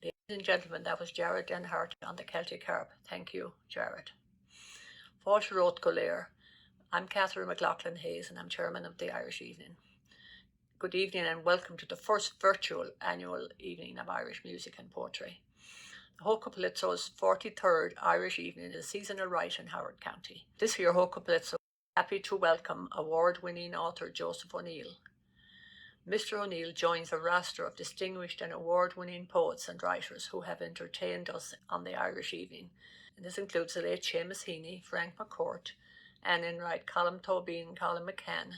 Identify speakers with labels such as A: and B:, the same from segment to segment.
A: Ladies and gentlemen, that was Jared Denhard on the Celtic harp. Thank you, Jared. Fáilte Rót go léir. I'm Catherine McLaughlin Hayes and I'm chairman of the Irish Evening. Good evening and welcome to the first virtual annual evening of Irish music and poetry. The HoCoPoLitSo's 43rd Irish Evening is a seasonal rite in Howard County. This year HoCoPoLitSo happy to welcome award-winning author Joseph O'Neill. Mr. O'Neill joins a roster of distinguished and award-winning poets and writers who have entertained us on the Irish Evening. And this includes the late Seamus Heaney, Frank McCourt, Anne Enright, Colm Tobin, Colin McCann,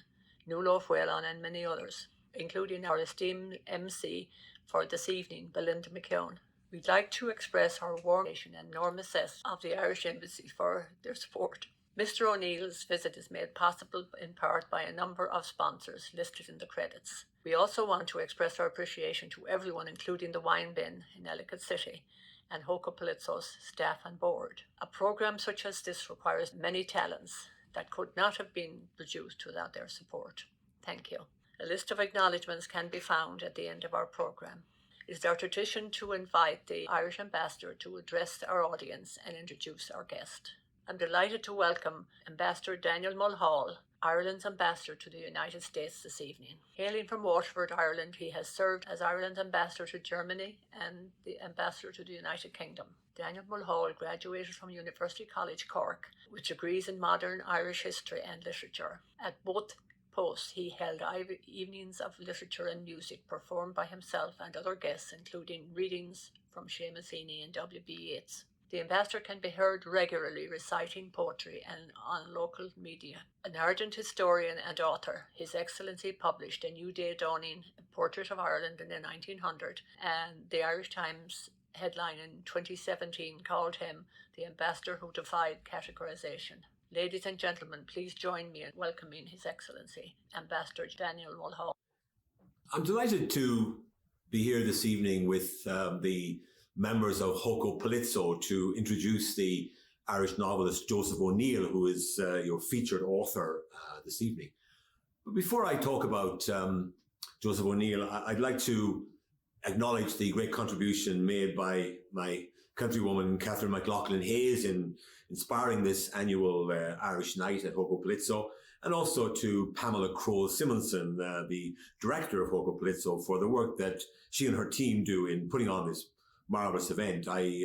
A: Nuala Whelan, and many others, including our esteemed MC for this evening, Belinda McKeon. We'd like to express our warm and enormous sense of the Irish Embassy for their support. Mr. O'Neill's visit is made possible in part by a number of sponsors listed in the credits. We also want to express our appreciation to everyone, including the Wine Bin in Ellicott City and HoCoPoLitSo's staff and board. A programme such as this requires many talents that could not have been produced without their support. Thank you. A list of acknowledgements can be found at the end of our programme. It is our tradition to invite the Irish Ambassador to address our audience and introduce our guest. I'm delighted to welcome Ambassador Daniel Mulhall, Ireland's Ambassador to the United States this evening. Hailing from Waterford, Ireland, he has served as Ireland's Ambassador to Germany and the Ambassador to the United Kingdom. Daniel Mulhall graduated from University College Cork with degrees in modern Irish history and literature. At both posts, he held evenings of literature and music performed by himself and other guests, including readings from Seamus Heaney and W.B. Yates. The Ambassador can be heard regularly reciting poetry and on local media. An ardent historian and author, His Excellency published A New Day Dawning, a portrait of Ireland in the 1900s, and the Irish Times headline in 2017 called him the Ambassador who defied categorization. Ladies and gentlemen, please join me in welcoming His Excellency, Ambassador Daniel Mulhall.
B: I'm delighted to be here this evening with the members of HoCoPoLitSo to introduce the Irish novelist Joseph O'Neill, who is your featured author this evening. But before I talk about Joseph O'Neill, I'd like to acknowledge the great contribution made by my countrywoman Catherine McLaughlin-Hayes in inspiring this annual Irish night at HoCoPoLitSo, and also to Pamela Crowe-Simonson, the director of HoCoPoLitSo, for the work that she and her team do in putting on this marvelous event. I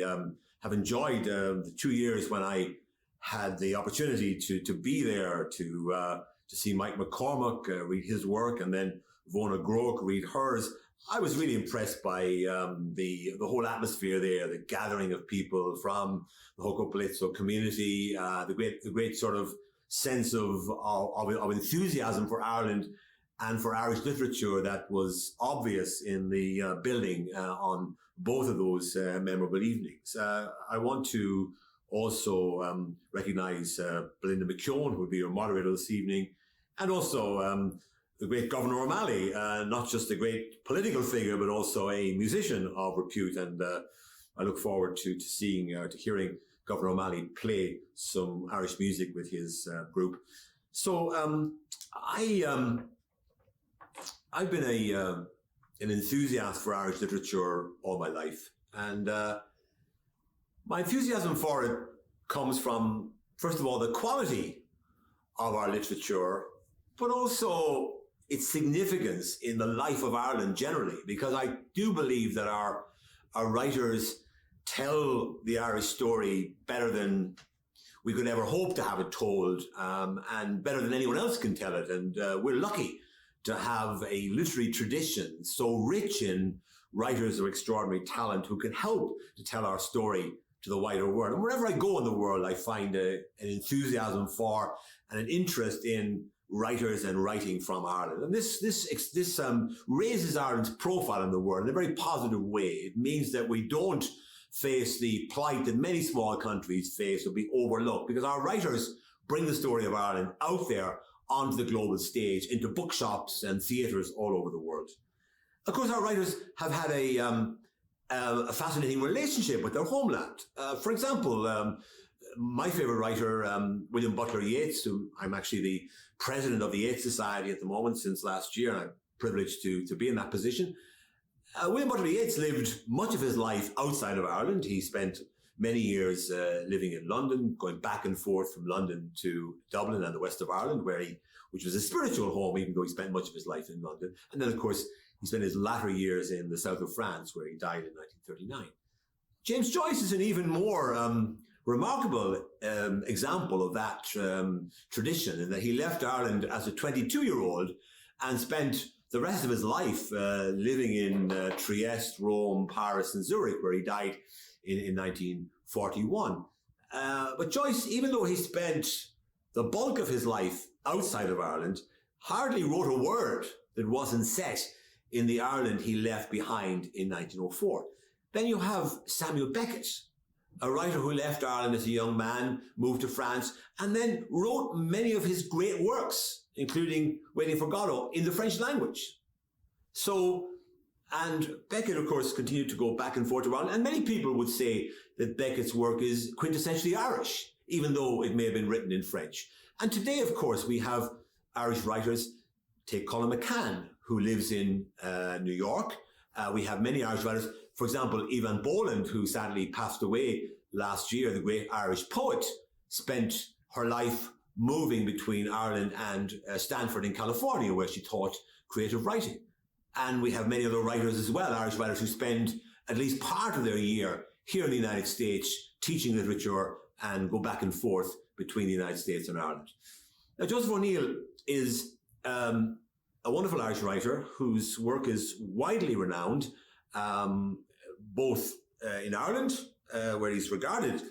B: have enjoyed the 2 years when I had the opportunity to be there, to see Mike McCormack read his work, and then Vona Groke read hers. I was really impressed by the whole atmosphere there, the gathering of people from the HoCoPoLitSo community, the great sort of sense of enthusiasm for Ireland and for Irish literature that was obvious in the building on both of those memorable evenings. I want to also recognise Belinda McKeon, who will be your moderator this evening, and also the great Governor O'Malley, not just a great political figure, but also a musician of repute. And I look forward to hearing Governor O'Malley play some Irish music with his group. So I've been an enthusiast for Irish literature all my life. And my enthusiasm for it comes from, first of all, the quality of our literature, but also its significance in the life of Ireland generally, because I do believe that our writers tell the Irish story better than we could ever hope to have it told, and better than anyone else can tell it. And we're lucky to have a literary tradition so rich in writers of extraordinary talent who can help to tell our story to the wider world. And wherever I go in the world, I find an enthusiasm for and an interest in writers and writing from Ireland. And this raises Ireland's profile in the world in a very positive way. It means that we don't face the plight that many small countries face or be overlooked, because our writers bring the story of Ireland out there onto the global stage, into bookshops and theatres all over the world. Of course, our writers have had a fascinating relationship with their homeland. For example, my favourite writer, William Butler Yates, who I'm actually the president of the Yates Society at the moment since last year, and I'm privileged to be in that position. William Butler Yeats lived much of his life outside of Ireland. He spent many years living in London, going back and forth from London to Dublin and the west of Ireland, which was a spiritual home, even though he spent much of his life in London. And then, of course, he spent his latter years in the south of France, where he died in 1939. James Joyce is an even more remarkable example of that tradition, in that he left Ireland as a 22-year-old and spent the rest of his life living in Trieste, Rome, Paris, and Zurich, where he died in 1941. But Joyce, even though he spent the bulk of his life outside of Ireland, hardly wrote a word that wasn't set in the Ireland he left behind in 1904. Then you have Samuel Beckett, a writer who left Ireland as a young man, moved to France, and then wrote many of his great works, including Waiting for Godot, in the French language. And Beckett, of course, continued to go back and forth around, and many people would say that Beckett's work is quintessentially Irish, even though it may have been written in French. And today, of course, we have Irish writers. Take Colin McCann, who lives in New York. We have many Irish writers. For example, Evan Boland, who sadly passed away last year, the great Irish poet, spent her life moving between Ireland and Stanford in California, where she taught creative writing. And we have many other writers as well, Irish writers, who spend at least part of their year here in the United States teaching literature and go back and forth between the United States and Ireland. Now, Joseph O'Neill is a wonderful Irish writer whose work is widely renowned, both in Ireland, where he's regarded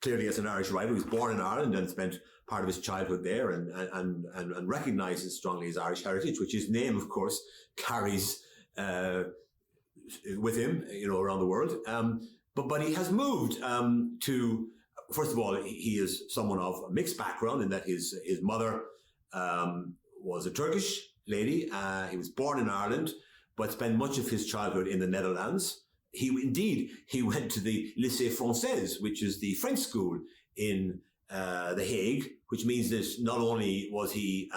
B: clearly as an Irish writer. He was born in Ireland and spent part of his childhood there, and recognizes strongly his Irish heritage, which his name, of course, carries with him, around the world. But he has moved to, first of all, he is someone of a mixed background in that his mother was a Turkish lady. He was born in Ireland, but spent much of his childhood in the Netherlands. He went to the Lycée Français, which is the French school in The Hague, which means that not only was he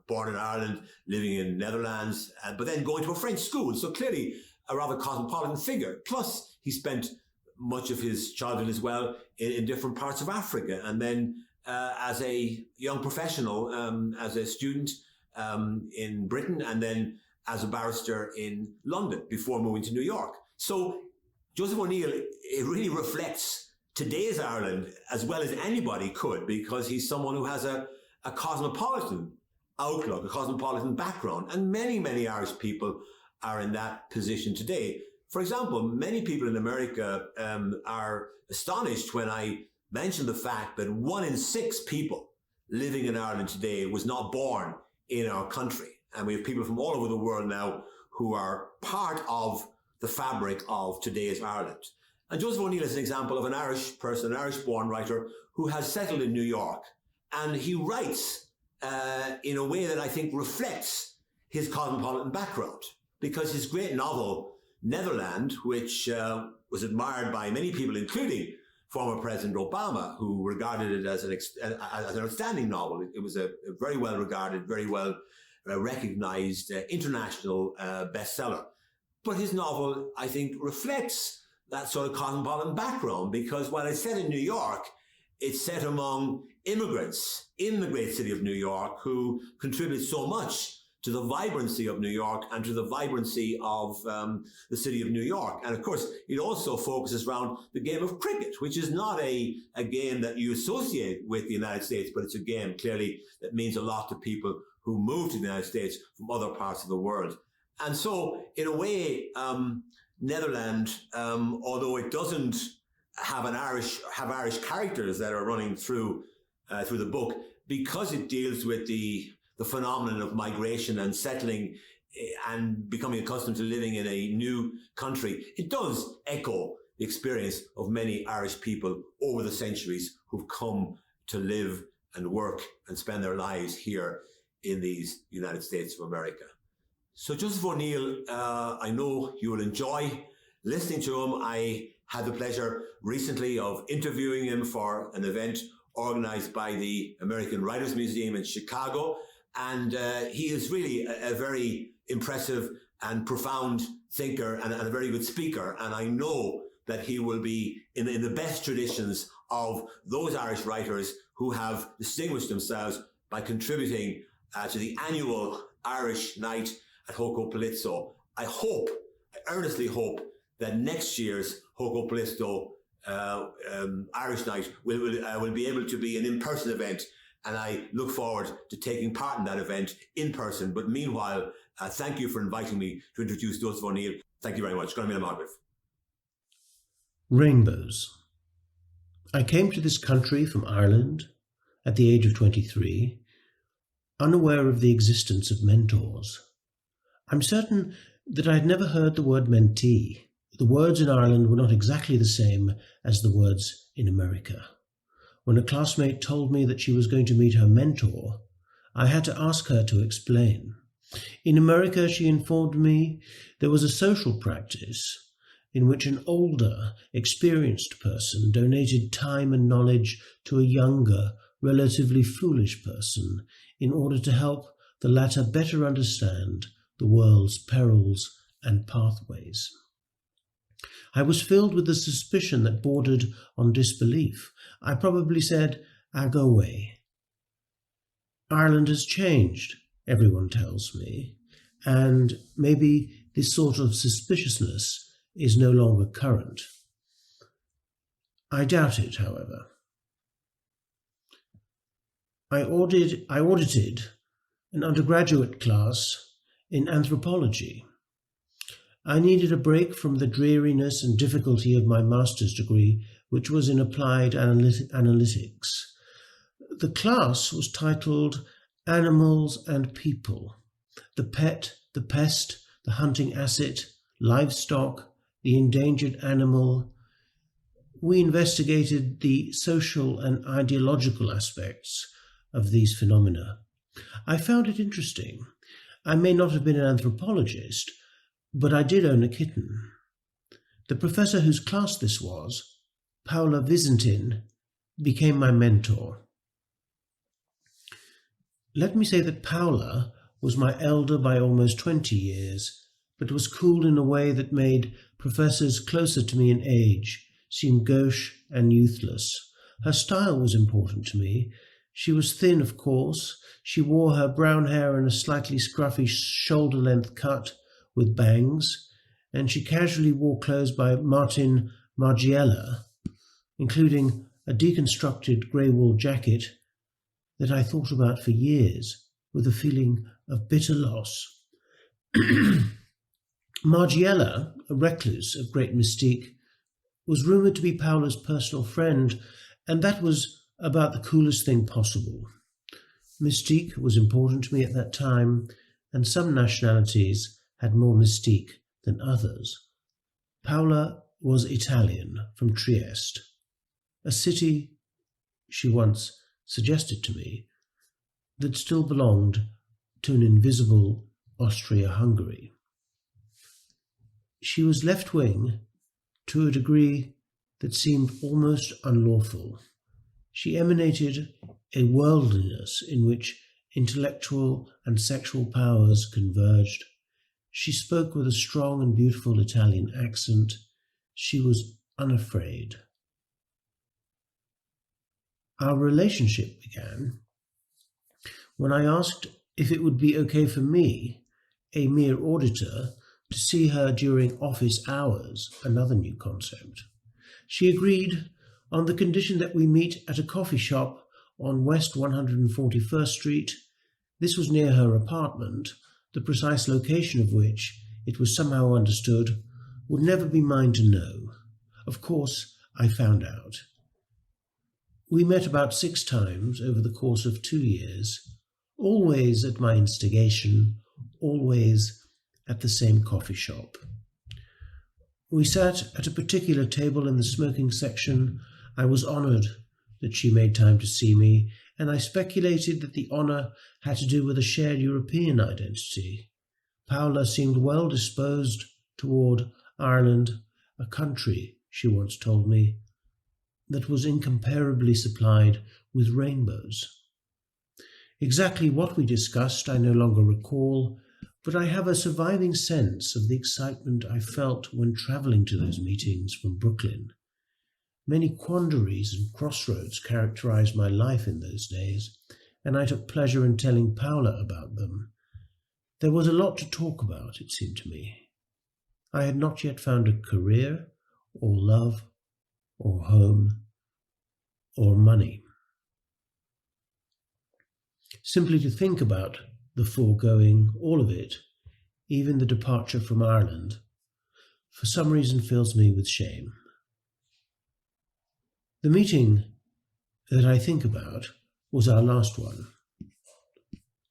B: born in Ireland, living in the Netherlands, but then going to a French school. So clearly a rather cosmopolitan figure. Plus, he spent much of his childhood as well in different parts of Africa. And then as a young professional, as a student in Britain, and then as a barrister in London before moving to New York. So Joseph O'Neill, it really reflects today's Ireland as well as anybody could, because he's someone who has a cosmopolitan outlook, a cosmopolitan background. And many, many Irish people are in that position today. For example, many people in America are astonished when I mention the fact that 1 in 6 people living in Ireland today was not born in our country. And we have people from all over the world now who are part of the fabric of today's Ireland. And Joseph O'Neill is an example of an Irish person, an Irish-born writer who has settled in New York. And he writes in a way that I think reflects his cosmopolitan background, because his great novel, Netherland, which was admired by many people, including former President Obama, who regarded it as an outstanding novel. It was a very well regarded, very well recognized international bestseller. But his novel, I think, reflects that sort of cosmopolitan background, because while it's set in New York, it's set among immigrants in the great city of New York who contribute so much to the vibrancy of New York and to the vibrancy of the city of New York. And of course, it also focuses around the game of cricket, which is not a game that you associate with the United States, but it's a game clearly that means a lot to people who move to the United States from other parts of the world. And so, in a way, Netherland, although it doesn't have Irish characters that are running through the book, because it deals with the phenomenon of migration and settling and becoming accustomed to living in a new country, it does echo the experience of many Irish people over the centuries who've come to live and work and spend their lives here in these United States of America. So Joseph O'Neill, I know you will enjoy listening to him. I had the pleasure recently of interviewing him for an event organized by the American Writers Museum in Chicago. And he is really a very impressive and profound thinker and a very good speaker. And I know that he will be in the best traditions of those Irish writers who have distinguished themselves by contributing to the annual Irish night at HoCoPoLitSo. I earnestly hope that next year's HoCoPoLitSo Irish Night will be able to be an in-person event, and I look forward to taking part in that event in person. But meanwhile, thank you for inviting me to introduce Joseph O'Neill. Thank you very much.
C: Rainbows. I came to this country from Ireland at the age of 23, unaware of the existence of mentors. I'm certain that I had never heard the word mentee. The words in Ireland were not exactly the same as the words in America. When a classmate told me that she was going to meet her mentor, I had to ask her to explain. In America, she informed me, there was a social practice in which an older, experienced person donated time and knowledge to a younger, relatively foolish person in order to help the latter better understand the world's perils and pathways. I was filled with the suspicion that bordered on disbelief. I probably said, "I'll go away." Ireland has changed, everyone tells me, and maybe this sort of suspiciousness is no longer current. I doubt it, however. I audited an undergraduate class in anthropology. I needed a break from the dreariness and difficulty of my master's degree, which was in applied analytics. The class was titled Animals and People: The Pet, the Pest, the Hunting Asset, Livestock, the Endangered Animal. We investigated the social and ideological aspects of these phenomena. I found it interesting. I may not have been an anthropologist, but I did own a kitten. The professor whose class this was, Paula Visentin, became my mentor. Let me say that Paula was my elder by almost 20 years, but was cool in a way that made professors closer to me in age seem gauche and youthless. Her style was important to me. She was thin, of course. She wore her brown hair in a slightly scruffy shoulder-length cut with bangs, and she casually wore clothes by Martin Margiela, including a deconstructed grey wool jacket that I thought about for years with a feeling of bitter loss. Margiela, a recluse of great mystique, was rumoured to be Paula's personal friend, and that was about the coolest thing possible. Mystique was important to me at that time, and some nationalities had more mystique than others. Paula was Italian, from Trieste, a city, she once suggested to me, that still belonged to an invisible Austria-Hungary. She was left-wing to a degree that seemed almost unlawful. She emanated a worldliness in which intellectual and sexual powers converged. She spoke with a strong and beautiful Italian accent. She was unafraid. Our relationship began when I asked if it would be okay for me, a mere auditor, to see her during office hours, another new concept. She agreed on the condition that we meet at a coffee shop on West 141st Street. This was near her apartment, the precise location of which, it was somehow understood, would never be mine to know. Of course, I found out. We met about 6 times over the course of 2 years, always at my instigation, always at the same coffee shop. We sat at a particular table in the smoking section. I was honoured that she made time to see me, and I speculated that the honour had to do with a shared European identity. Paula seemed well disposed toward Ireland, a country, she once told me, that was incomparably supplied with rainbows. Exactly what we discussed I no longer recall, but I have a surviving sense of the excitement I felt when travelling to those meetings from Brooklyn. Many quandaries and crossroads characterized my life in those days, and I took pleasure in telling Paula about them. There was a lot to talk about, it seemed to me. I had not yet found a career, or love, or home or money. Simply to think about the foregoing, all of it, even the departure from Ireland, for some reason fills me with shame. The meeting that I think about was our last one.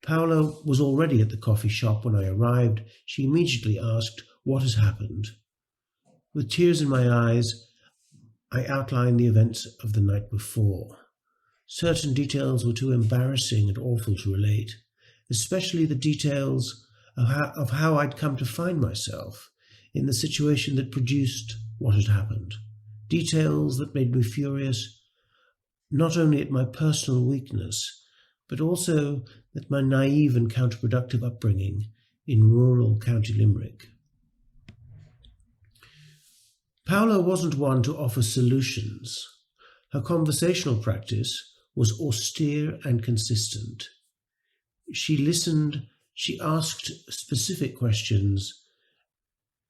C: Paola was already at the coffee shop when I arrived. She immediately asked, "What has happened?" With tears in my eyes, I outlined the events of the night before. Certain details were too embarrassing and awful to relate, especially the details of how I'd come to find myself in the situation that produced what had happened. Details that made me furious, not only at my personal weakness, but also at my naive and counterproductive upbringing in rural County Limerick. Paola wasn't one to offer solutions. Her conversational practice was austere and consistent. She listened, she asked specific questions,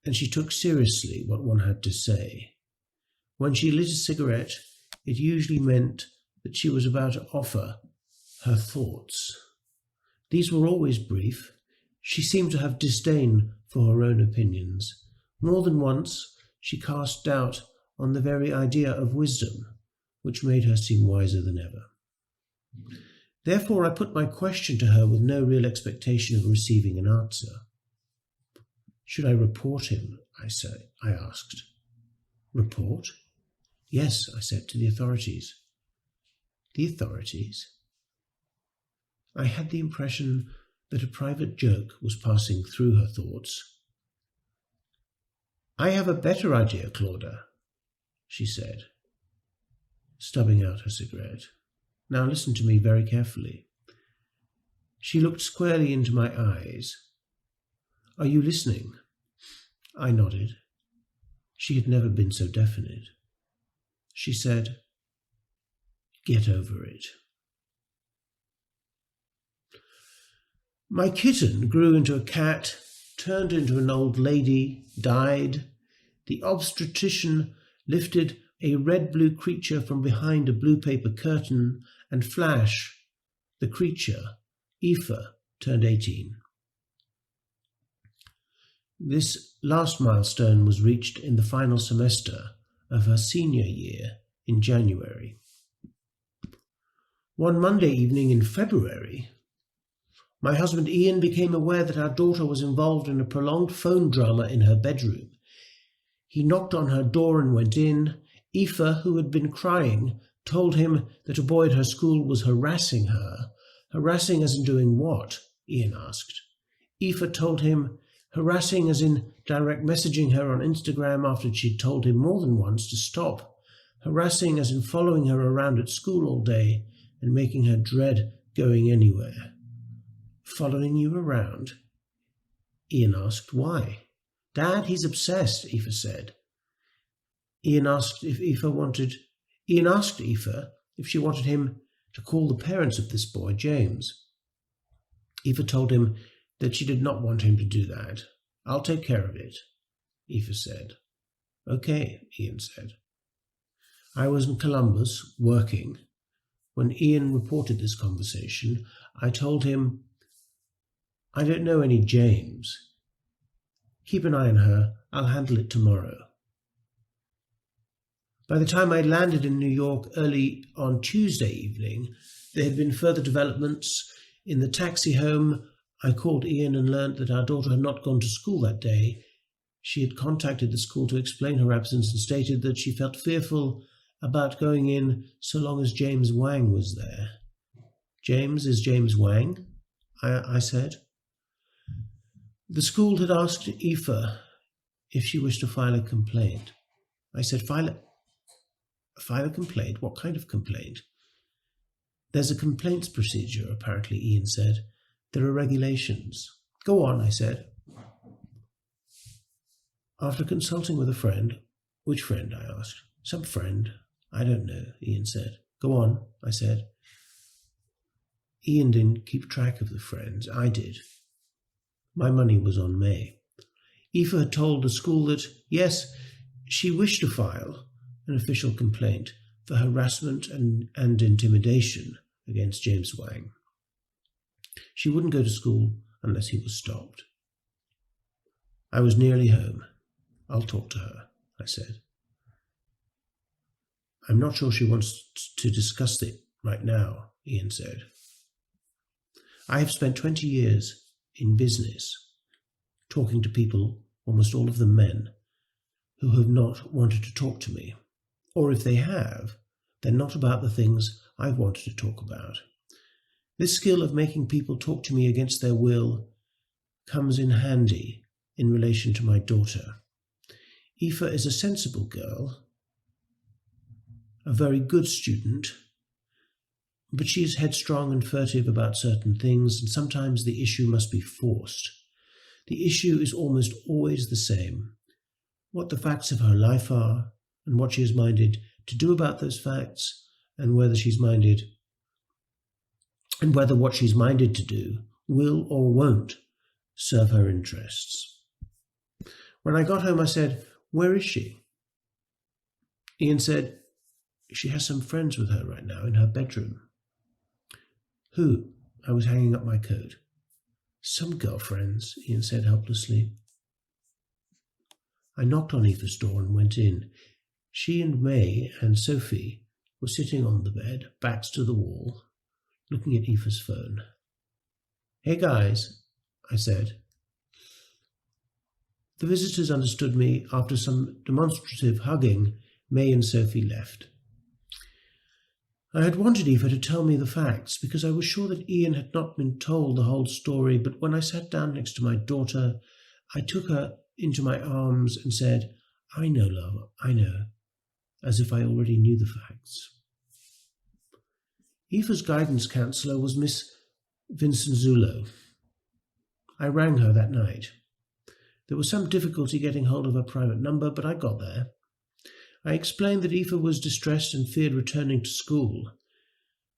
C: and she took seriously what one had to say. When she lit a cigarette, it usually meant that she was about to offer her thoughts. These were always brief. She seemed to have disdain for her own opinions. More than once, she cast doubt on the very idea of wisdom, which made her seem wiser than ever. Therefore, I put my question to her with no real expectation of receiving an answer. "Should I report him?" I asked. "Report?" "Yes," I said, "to the authorities." "The authorities?" I had the impression that a private joke was passing through her thoughts. "I have a better idea, Claudia," she said, stubbing out her cigarette. "Now listen to me very carefully." She looked squarely into my eyes. "Are you listening?" I nodded. She had never been so definite. She said, "Get over it." My kitten grew into a cat, turned into an old lady, died. The obstetrician lifted a red-blue creature from behind a blue paper curtain, and flash, the creature, Aoife, turned 18. This last milestone was reached in the final semester of her senior year in January. One Monday evening in February, my husband Ian became aware that our daughter was involved in a prolonged phone drama in her bedroom. He knocked on her door and went in. Aoife, who had been crying, told him that a boy at her school was harassing her. "Harassing as in doing what?" Ian asked. Aoife told him, harassing as in direct messaging her on Instagram after she'd told him more than once to stop. Harassing as in following her around at school all day and making her dread going anywhere. "Following you around?" Ian asked. "Why?" "Dad, he's obsessed," Aoife said. Ian asked if she wanted him to call the parents of this boy, James. Aoife told him that she did not want him to do that. "I'll take care of it," Aoife said. "Okay," Ian said. I was in Columbus, working. When Ian reported this conversation, I told him, "I don't know any James. Keep an eye on her. I'll handle it tomorrow." By the time I landed in New York early on Tuesday evening, there had been further developments. In the taxi home, I called Ian and learnt that our daughter had not gone to school that day. She had contacted the school to explain her absence and stated that she felt fearful about going in so long as James Wang was there. "James is James Wang?" I said. The school had asked Aoife if she wished to file a complaint. I said, File a complaint? What kind of complaint?" "There's a complaints procedure, apparently," Ian said. "There are regulations." "Go on," I said. After consulting with a friend. "Which friend?" I asked. "Some friend. I don't know," Ian said. "Go on," I said. Ian didn't keep track of the friends. I did. My money was on May. Aoife had told the school that, yes, she wished to file, an official complaint for harassment and intimidation against James Wang. She wouldn't go to school unless he was stopped. I was nearly home. I'll talk to her, I said. I'm not sure she wants to discuss it right now, Ian said. I have spent 20 years in business talking to people, almost all of them men, who have not wanted to talk to me. Or if they have, they're not about the things I've wanted to talk about. This skill of making people talk to me against their will comes in handy in relation to my daughter. Aoife is a sensible girl, a very good student, but she is headstrong and furtive about certain things, and sometimes the issue must be forced. The issue is almost always the same: what the facts of her life are, and what she is minded to do about those facts, and whether what she's minded to do will or won't serve her interests. When I got home, I said, "Where is she?" Ian said, "She has some friends with her right now in her bedroom." "Who?" I was hanging up my coat. "Some girlfriends," Ian said helplessly. I knocked on Aoife's door and went in. She and May and Sophie were sitting on the bed, backs to the wall, looking at Aoife's phone. "Hey guys," I said. The visitors understood me. After some demonstrative hugging, May and Sophie left. I had wanted Aoife to tell me the facts because I was sure that Ian had not been told the whole story, but when I sat down next to my daughter, I took her into my arms and said, "I know, love, I know," as if I already knew the facts. Aoife's guidance counsellor was Miss Vincent Zulo. I rang her that night. There was some difficulty getting hold of her private number, but I got there. I explained that Aoife was distressed and feared returning to school.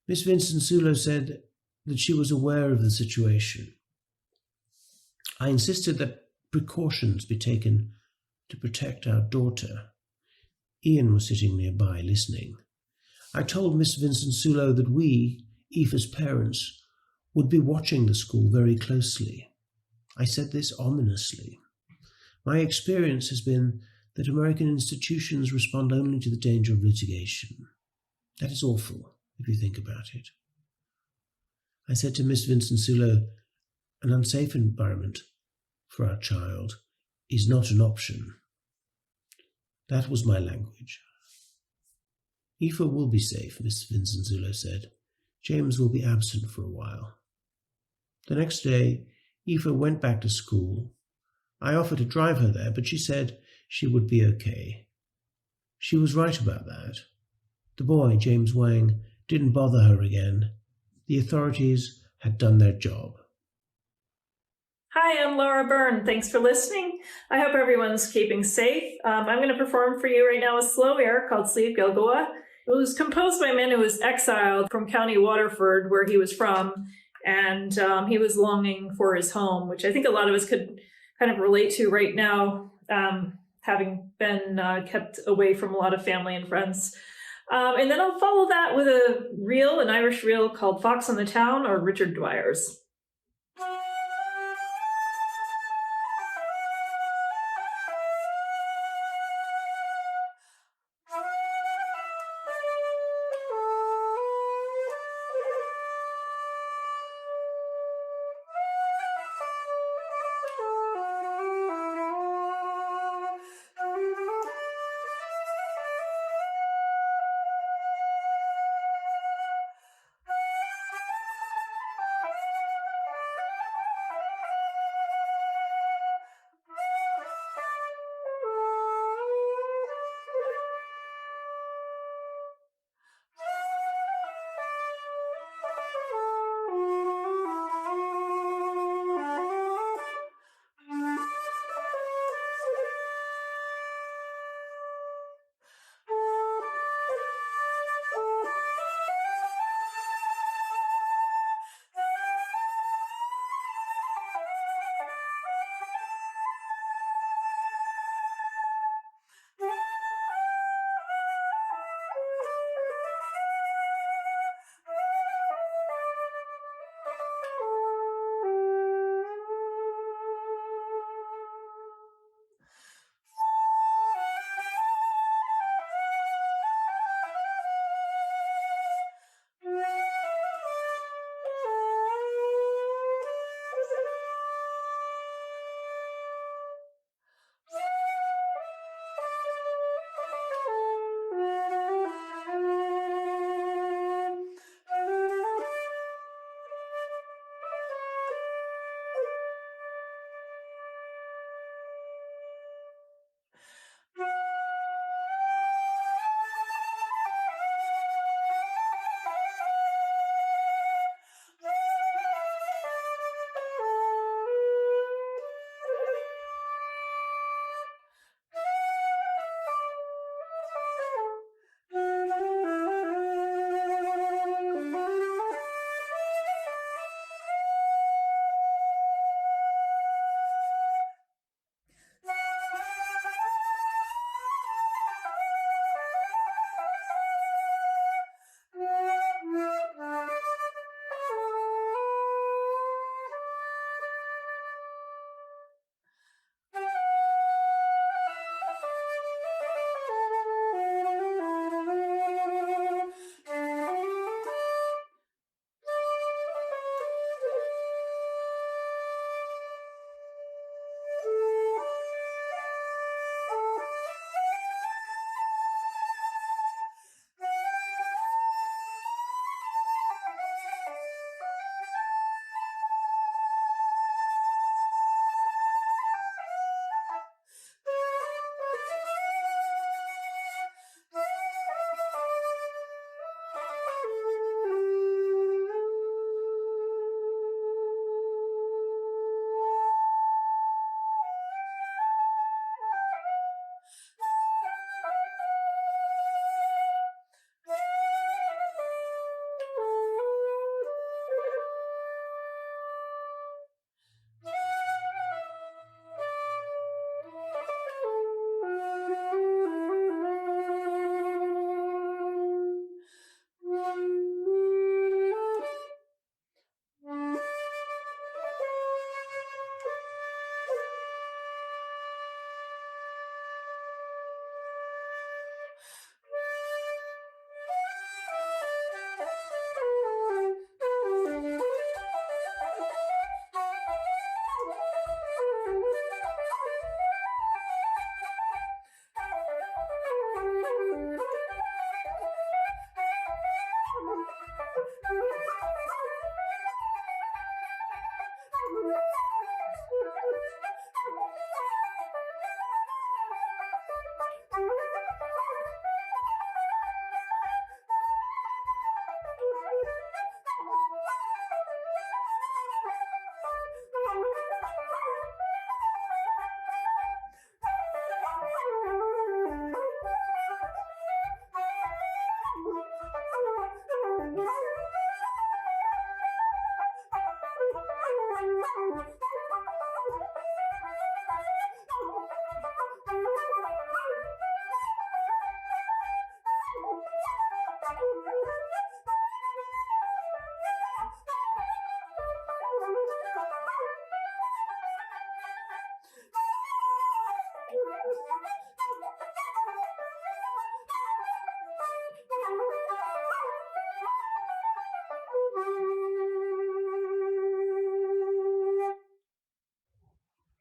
C: Miss Vincent Zulo said that she was aware of the situation. I insisted that precautions be taken to protect our daughter. Ian was sitting nearby, listening. I told Miss Vincent Zulo that we, Aoife's parents, would be watching the school very closely. I said this ominously. My experience has been that American institutions respond only to the danger of litigation. That is awful, if you think about it. I said to Miss Vincent Zulo, an unsafe environment for our child is not an option. That was my language. Aoife will be safe, Miss Vincent Zulo said. James will be absent for a while. The next day, Aoife went back to school. I offered to drive her there, but she said she would be okay. She was right about that. The boy, James Wang, didn't bother her again. The authorities had done their job.
D: Hi, I'm Laura Byrne. Thanks for listening. I hope everyone's keeping safe. I'm going to perform for you right now a slow air called Sleep Gilgoa. It was composed by a man who was exiled from County Waterford, where he was from, and he was longing for his home, which I think a lot of us could kind of relate to right now, having been kept away from a lot of family and friends. And then I'll follow that with an Irish reel called Fox on the Town, or Richard Dwyer's.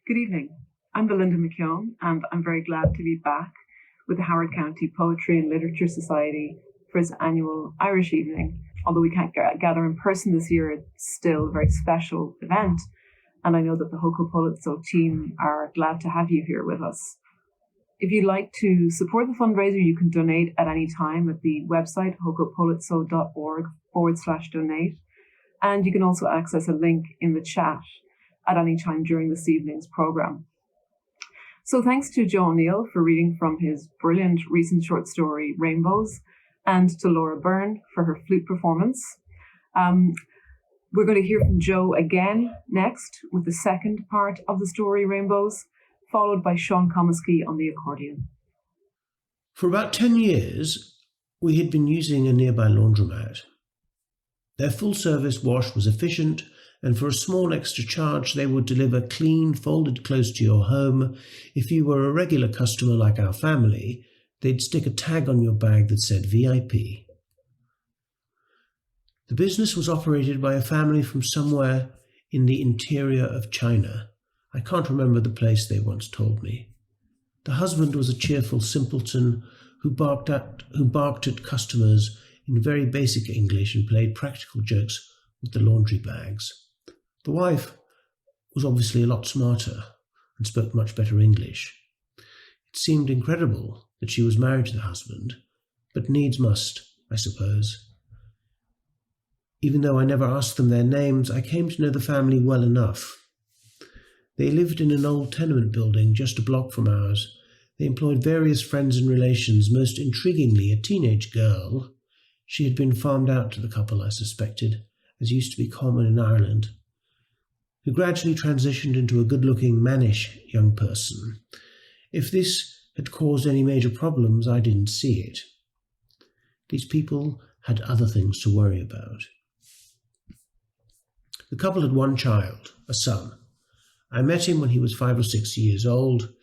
E: Good evening. I'm Belinda McKeon, and I'm very glad to be back with the Howard County Poetry and Literature Society for its annual Irish Evening. Although we can't gather in person this year, it's still a very special event, and I know that the HoCoPoLitSo's team are glad to have you here with us. If you'd like to support the fundraiser, you can donate at any time at the website hocopolitso.org/donate, and you can also access a link in the chat at any time during this evening's programme. So thanks to Joe O'Neill for reading from his brilliant recent short story, Rainbows, and to Laura Byrne for her flute performance. We're going to hear from Joe again next with the second part of the story, Rainbows, followed by Sean McComiskey on the accordion.
C: For about 10 years, we had been using a nearby laundromat. Their full-service wash was efficient, and for a small extra charge, they would deliver clean, folded clothes to your home. If you were a regular customer like our family, they'd stick a tag on your bag that said VIP. The business was operated by a family from somewhere in the interior of China. I can't remember the place, they once told me. The husband was a cheerful simpleton who barked at customers in very basic English and played practical jokes with the laundry bags. The wife was obviously a lot smarter and spoke much better English. It seemed incredible that she was married to the husband, but needs must, I suppose. Even though I never asked them their names, I came to know the family well enough. They lived in an old tenement building just a block from ours. They employed various friends and relations, most intriguingly a teenage girl. She had been farmed out to the couple, I suspected, as used to be common in Ireland, who gradually transitioned into a good-looking, mannish young person. If this had caused any major problems, I didn't see it. These people had other things to worry about. The couple had one child, a son. I met him when he was 5 or 6 years old.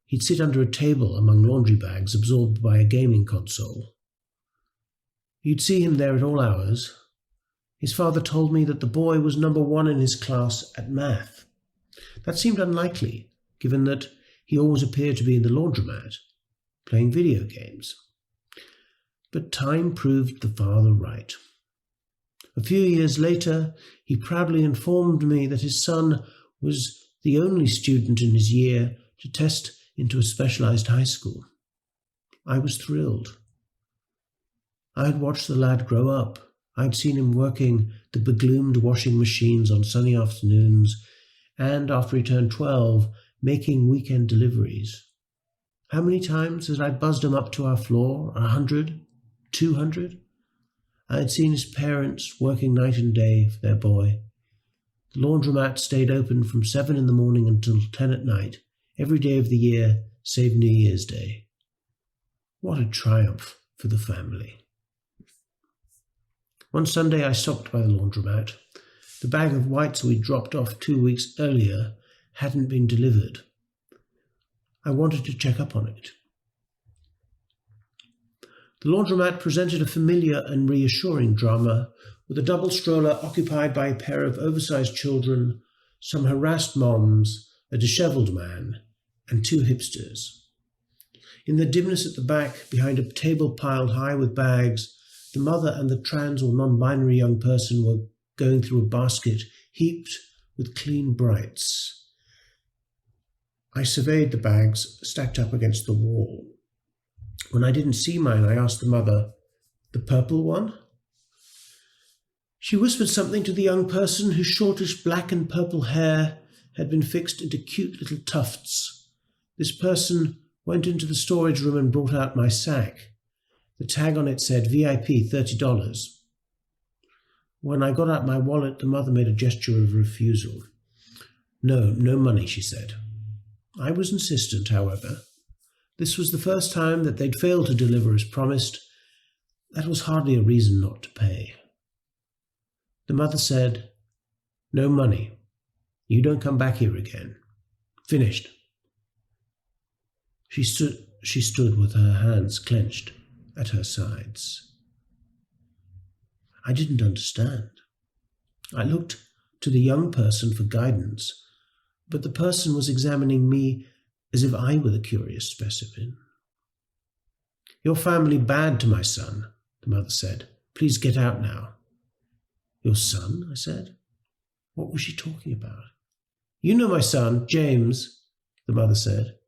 C: He'd sit under a table among laundry bags absorbed by a gaming console. You'd see him there at all hours. His father told me that the boy was number 1 in his class at math. That seemed unlikely, given that he always appeared to be in the laundromat, playing video games. But time proved the father right. A few years later, he proudly informed me that his son was the only student in his year to test into a specialized high school. I was thrilled. I had watched the lad grow up. I'd seen him working the begloomed washing machines on sunny afternoons, and after he turned 12, making weekend deliveries. How many times had I buzzed him up to our floor? 100? 200? I had seen his parents working night and day for their boy. The laundromat stayed open from 7 in the morning until 10 at night, every day of the year, save New Year's Day. What a triumph for the family. One Sunday I stopped by the laundromat. The bag of whites we'd dropped off 2 weeks earlier hadn't been delivered. I wanted to check up on it. The laundromat presented a familiar and reassuring drama, with a double stroller occupied by a pair of oversized children, some harassed moms, a dishevelled man, and 2 hipsters. In the dimness at the back, behind a table piled high with bags, the mother and the trans or non-binary young person were going through a basket heaped with clean brights. I surveyed the bags stacked up against the wall. When I didn't see mine, I asked the mother, "The purple one?" She whispered something to the young person whose shortish black and purple hair had been fixed into cute little tufts. This person went into the storage room and brought out my sack. The tag on it said VIP $30. When I got out my wallet, the mother made a gesture of refusal. No money, she said. I was insistent, however. This was the first time that they'd failed to deliver as promised. That was hardly a reason not to pay. The mother said, "No money. You don't come back here again. Finished." She stood with her hands clenched at her sides. I didn't understand. I looked to the young person for guidance, but the person was examining me as if I were the curious specimen. "Your family bad to my son," the mother said. "Please get out now." "Your son?" I said. What was she talking about? "You know my son, James," the mother said.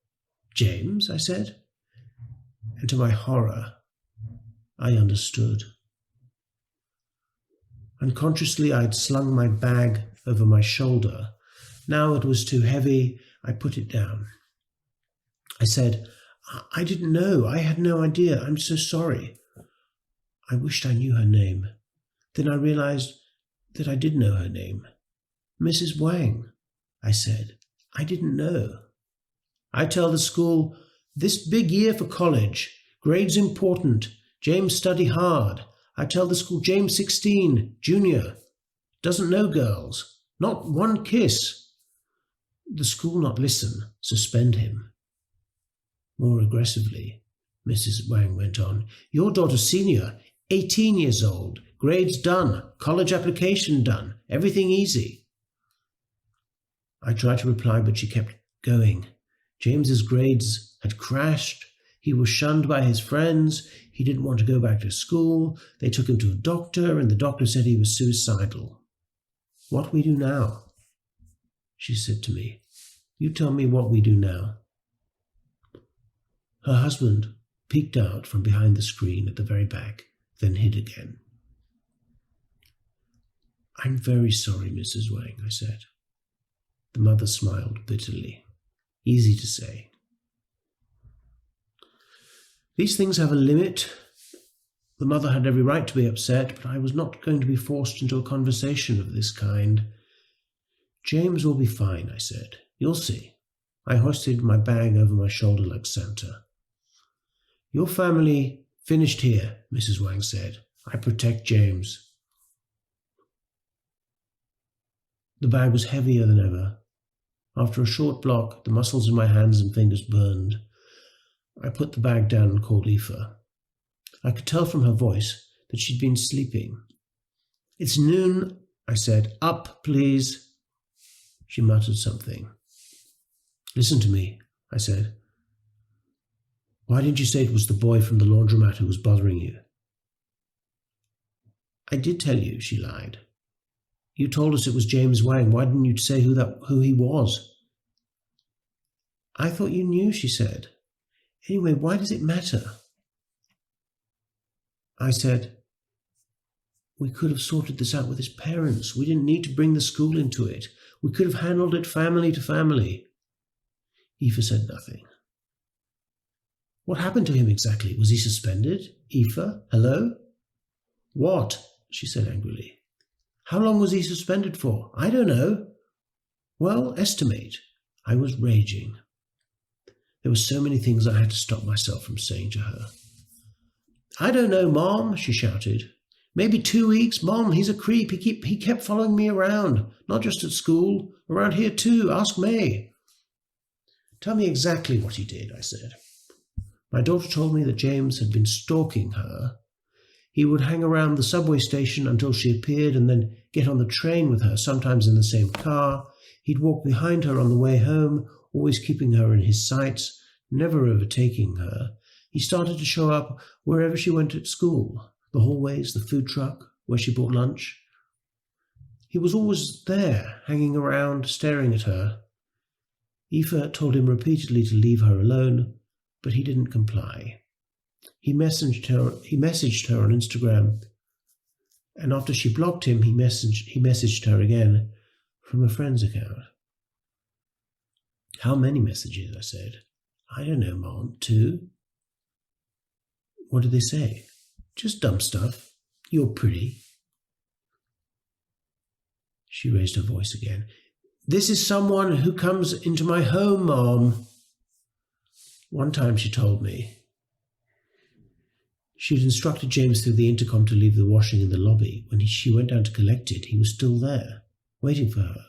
C: "James?" I said. And to my horror, I understood. Unconsciously, I had slung my bag over my shoulder. Now it was too heavy. I put it down. I said, "I didn't know. I had no idea. I'm so sorry." I wished I knew her name. Then I realized that I did know her name. "Mrs. Wang," I said. "I didn't know. I tell the school, this big year for college. Grades important. James study hard. I tell the school James 16, junior. Doesn't know girls. Not one kiss. The school not listen. Suspend him." More aggressively, Mrs. Wang went on. "Your daughter senior, 18 years old. Grades done. College application done. Everything easy." I tried to reply, but she kept going. James's grades had crashed. He was shunned by his friends. He didn't want to go back to school. They took him to a doctor, and the doctor said he was suicidal. "What we do now?" she said to me. "You tell me what we do now." Her husband peeked out from behind the screen at the very back, then hid again. "I'm very sorry, Mrs. Wang," I said. The mother smiled bitterly. Easy to say. These things have a limit. The mother had every right to be upset, but I was not going to be forced into a conversation of this kind. "James will be fine," I said. "You'll see." I hoisted my bag over my shoulder like Santa. "Your family finished here," Mrs. Wang said. "I protect James." The bag was heavier than ever. After a short block, the muscles in my hands and fingers burned. I put the bag down and called Aoife. I could tell from her voice that she'd been sleeping. "It's noon," I said. "Up, please." She muttered something. "Listen to me," I said. "Why didn't you say it was the boy from the laundromat who was bothering you?" "I did tell you," she lied. "You told us it was James Wang. Why didn't you say who he was?" "I thought you knew," she said. "Anyway, why does it matter?" I said, "We could have sorted this out with his parents. We didn't need to bring the school into it. We could have handled it family to family." Aoife said nothing. "What happened to him exactly? Was he suspended? Aoife, hello?" "What?" she said angrily. "How long was he suspended for?" "I don't know." "Well, estimate." I was raging. There were so many things I had to stop myself from saying to her. "I don't know, Mom," she shouted. "Maybe 2 weeks. Mom, he's a creep. He kept following me around, not just at school, around here too. Ask May." "Tell me exactly what he did," I said. My daughter told me that James had been stalking her. He would hang around the subway station until she appeared and then get on the train with her, sometimes in the same car. He'd walk behind her on the way home, always keeping her in his sights, never overtaking her. He started to show up wherever she went at school, the hallways, the food truck, where she bought lunch. He was always there, hanging around, staring at her. Aoife told him repeatedly to leave her alone, but he didn't comply. He messaged her on Instagram, and after she blocked him, he messaged her again from a friend's account. "How many messages?" I said. "I don't know, Mom. 2. "What did they say?" "Just dumb stuff. You're pretty." She raised her voice again. "This is someone who comes into my home, Mom." One time she told me she'd instructed James through the intercom to leave the washing in the lobby. When she went down to collect it, he was still there, waiting for her.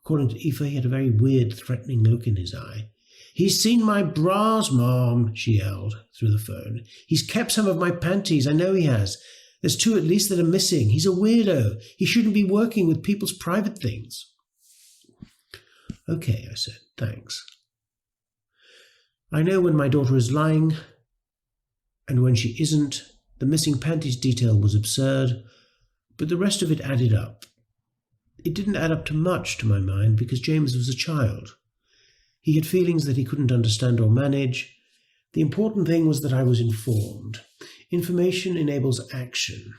C: According to Aoife, he had a very weird, threatening look in his eye. "He's seen my bras, Mom," she yelled through the phone. "He's kept some of my panties. I know he has. There's 2 at least that are missing. He's a weirdo. He shouldn't be working with people's private things." Okay, I said, thanks. I know when my daughter is lying and when she isn't. The missing panties detail was absurd, but the rest of it added up. It didn't add up to much to my mind because James was a child. He had feelings that he couldn't understand or manage. The important thing was that I was informed. Information enables action.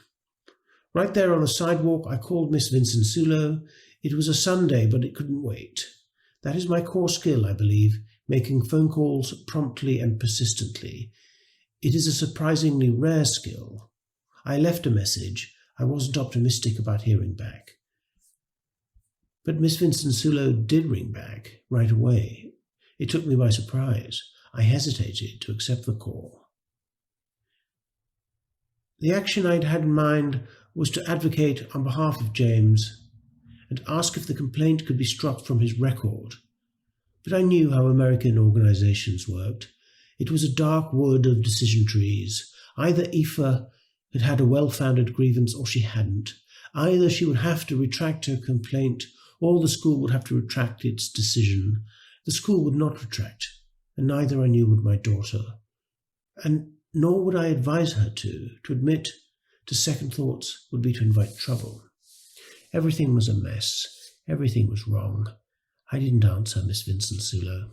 C: Right there on the sidewalk, I called Miss Vincent Sulo. It was a Sunday, but it couldn't wait. That is my core skill, I believe, making phone calls promptly and persistently. It is a surprisingly rare skill. I left a message. I wasn't optimistic about hearing back. But Miss Vincent Sulo did ring back right away. It took me by surprise. I hesitated to accept the call. The action I'd had in mind was to advocate on behalf of James and ask if the complaint could be struck from his record. But I knew how American organizations worked. It was a dark wood of decision trees. Either Aoife had had a well-founded grievance or she hadn't. Either she would have to retract her complaint or the school would have to retract its decision. The school would not retract, and neither I knew would my daughter. And nor would I advise her to. To admit to second thoughts would be to invite trouble. Everything was a mess. Everything was wrong. I didn't answer Miss Vincent Sulo.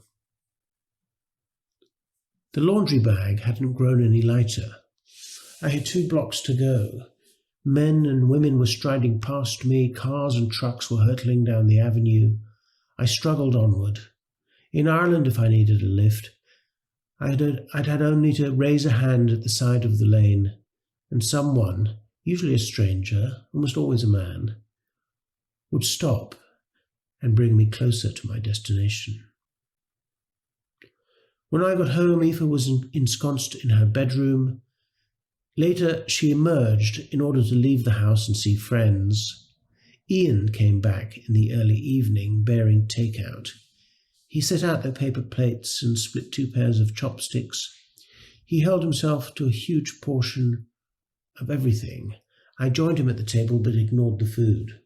C: The laundry bag hadn't grown any lighter. I had 2 blocks to go. Men and women were striding past me. Cars and trucks were hurtling down the avenue. I struggled onward. In Ireland, if I needed a lift, I'd had only to raise a hand at the side of the lane, and someone, usually a stranger, almost always a man, would stop and bring me closer to my destination. When I got home, Aoife was ensconced in her bedroom. Later, she emerged in order to leave the house and see friends. Ian came back in the early evening, bearing takeout. He set out their paper plates and split 2 pairs of chopsticks. He held himself to a huge portion of everything. I joined him at the table but ignored the food.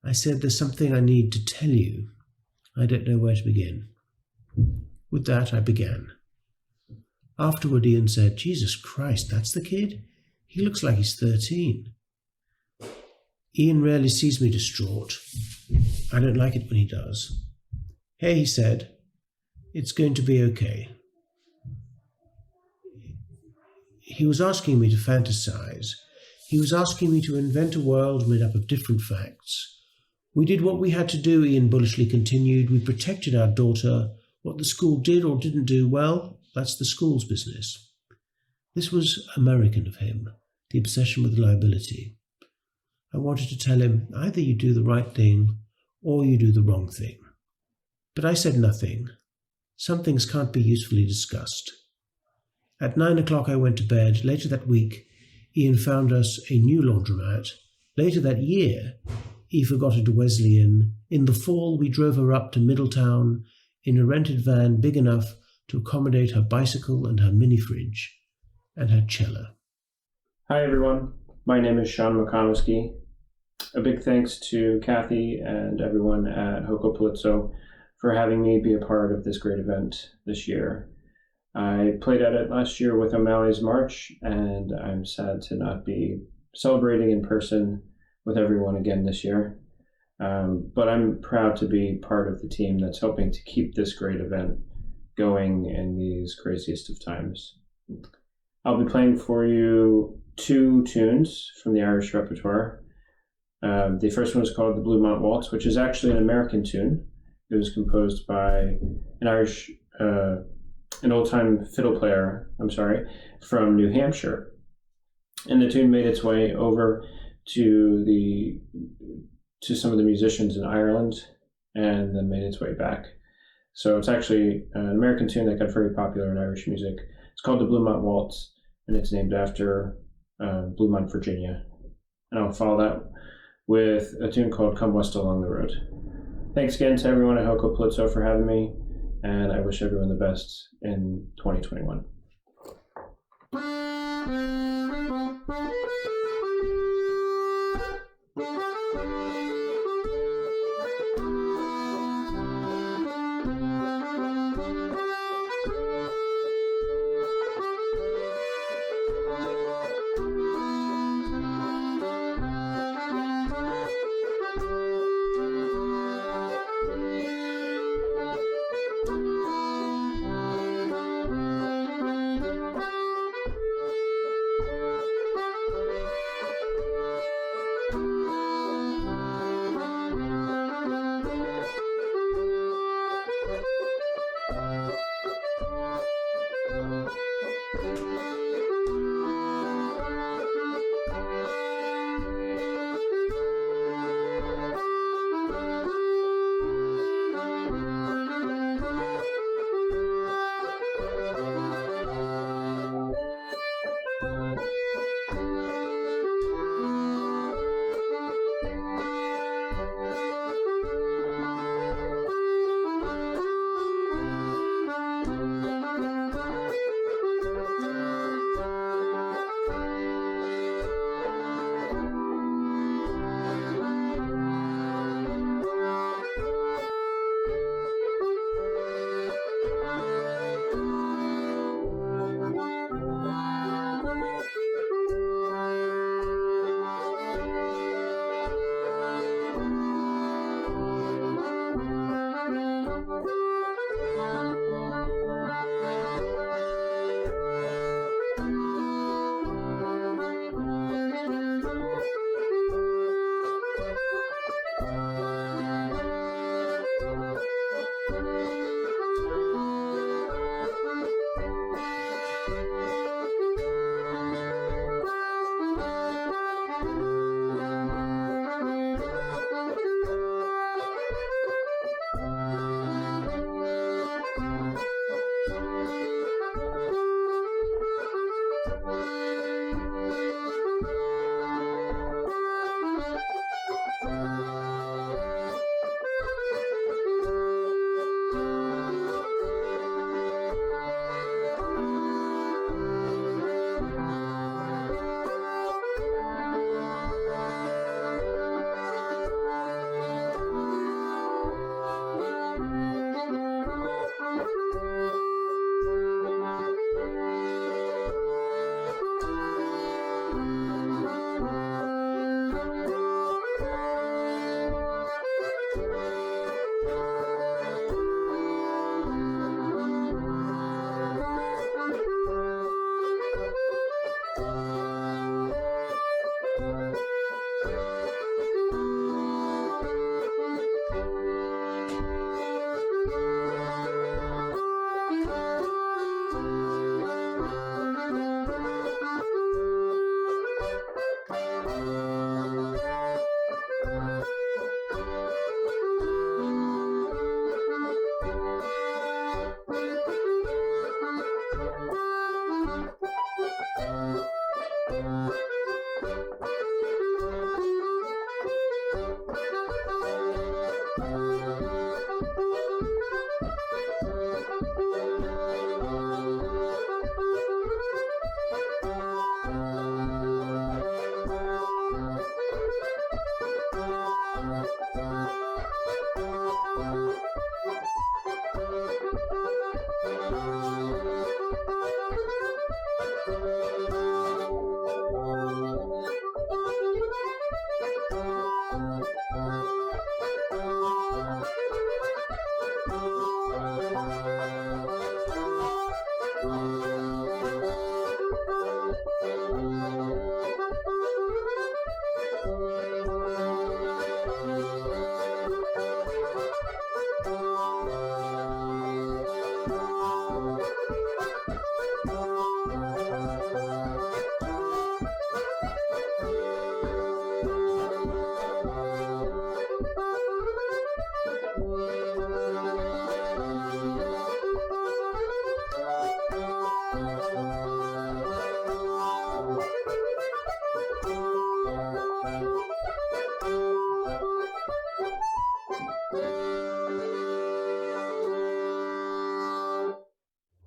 C: I said, "There's something I need to tell you. I don't know where to begin." With that, I began. Afterward, Ian said, "Jesus Christ, that's the kid? He looks like he's 13. Ian rarely sees me distraught. I don't like it when he does. "Hey," he said, "it's going to be okay." He was asking me to fantasize. He was asking me to invent a world made up of different facts. We did what we had to do, Ian bullishly continued. We protected our daughter. What the school did or didn't do, well, that's the school's business. This was American of him, the obsession with liability. I wanted to tell him, either you do the right thing or you do the wrong thing. But I said nothing. Some things can't be usefully discussed. At 9 o'clock I went to bed. Later that week, Ian found us a new laundromat. Later that year, Aoife got into Wesleyan. In the fall, we drove her up to Middletown in a rented van big enough to accommodate her bicycle and her mini-fridge and her cello.
F: Hi everyone, my name is Sean McComiskey. A big thanks to Kathy and everyone at HoCoPoLitSo's for having me be a part of this great event this year. I played at it last year with O'Malley's March, and I'm sad to not be celebrating in person with everyone again this year. But I'm proud to be part of the team that's helping to keep this great event going in these craziest of times. I'll be playing for you 2 tunes from the Irish repertoire. The first one is called the Bluemont Waltz, which is actually an American tune. It was composed by an old-time fiddle player, from New Hampshire. And the tune made its way over to some of the musicians in Ireland and then made its way back. So it's actually an American tune that got very popular in Irish music. It's called the Bluemont Waltz, and it's named after Bluemont, Virginia. And I'll follow that with a tune called Come West Along the Road. Thanks again to everyone at HoCoPoLitSo's for having me, and I wish everyone the best in 2021.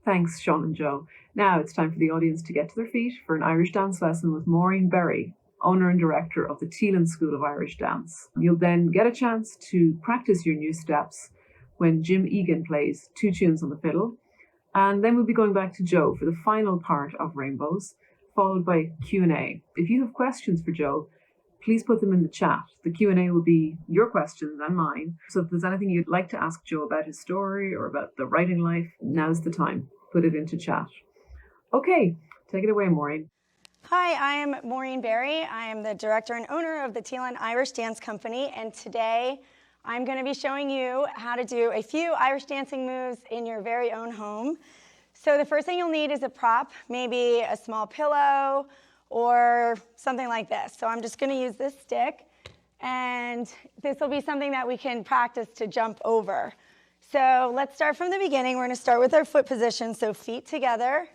E: Thanks, Sean and Joe. Now it's time for the audience to get to their feet for an Irish dance lesson with Maureen Berry, owner and director of the Teelin School of Irish Dance. You'll then get a chance to practice your new steps when Jim Egan plays 2 tunes on the fiddle. And then we'll be going back to Joe for the final part of Rainbows, followed by Q&A. If you have questions for Joe, please put them in the chat. The Q&A will be your questions and mine. So if there's anything you'd like to ask Joe about his story or about the writing life, now's the time. Put it into chat. Okay, take it away, Maureen.
G: Hi, I am Maureen Berry. I am the director and owner of the Teelin Irish Dance Company, and today I'm going to be showing you how to do a few Irish dancing moves in your very own home. So the first thing you'll need is a prop, maybe a small pillow or something like this. So I'm just going to use this stick, and this will be something that we can practice to jump over. So let's start from the beginning. We're going to start with our foot position, so feet together,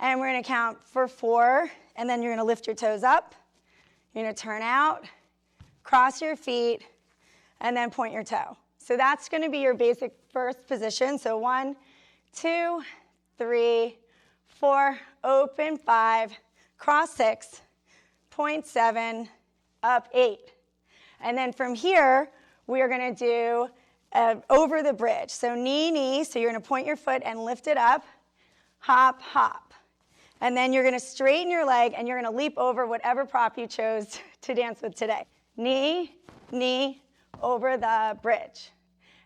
G: and we're going to count for 4, and then you're going to lift your toes up. You're going to turn out, cross your feet, and then point your toe. So that's going to be your basic first position. So 1, 2, 3, 4, open 5, cross 6, point 7, up 8. And then from here, we are going to do over the bridge. So knee, knee, so you're going to point your foot and lift it up, hop, hop. And then you're going to straighten your leg and you're going to leap over whatever prop you chose to dance with today. Knee, knee, over the bridge.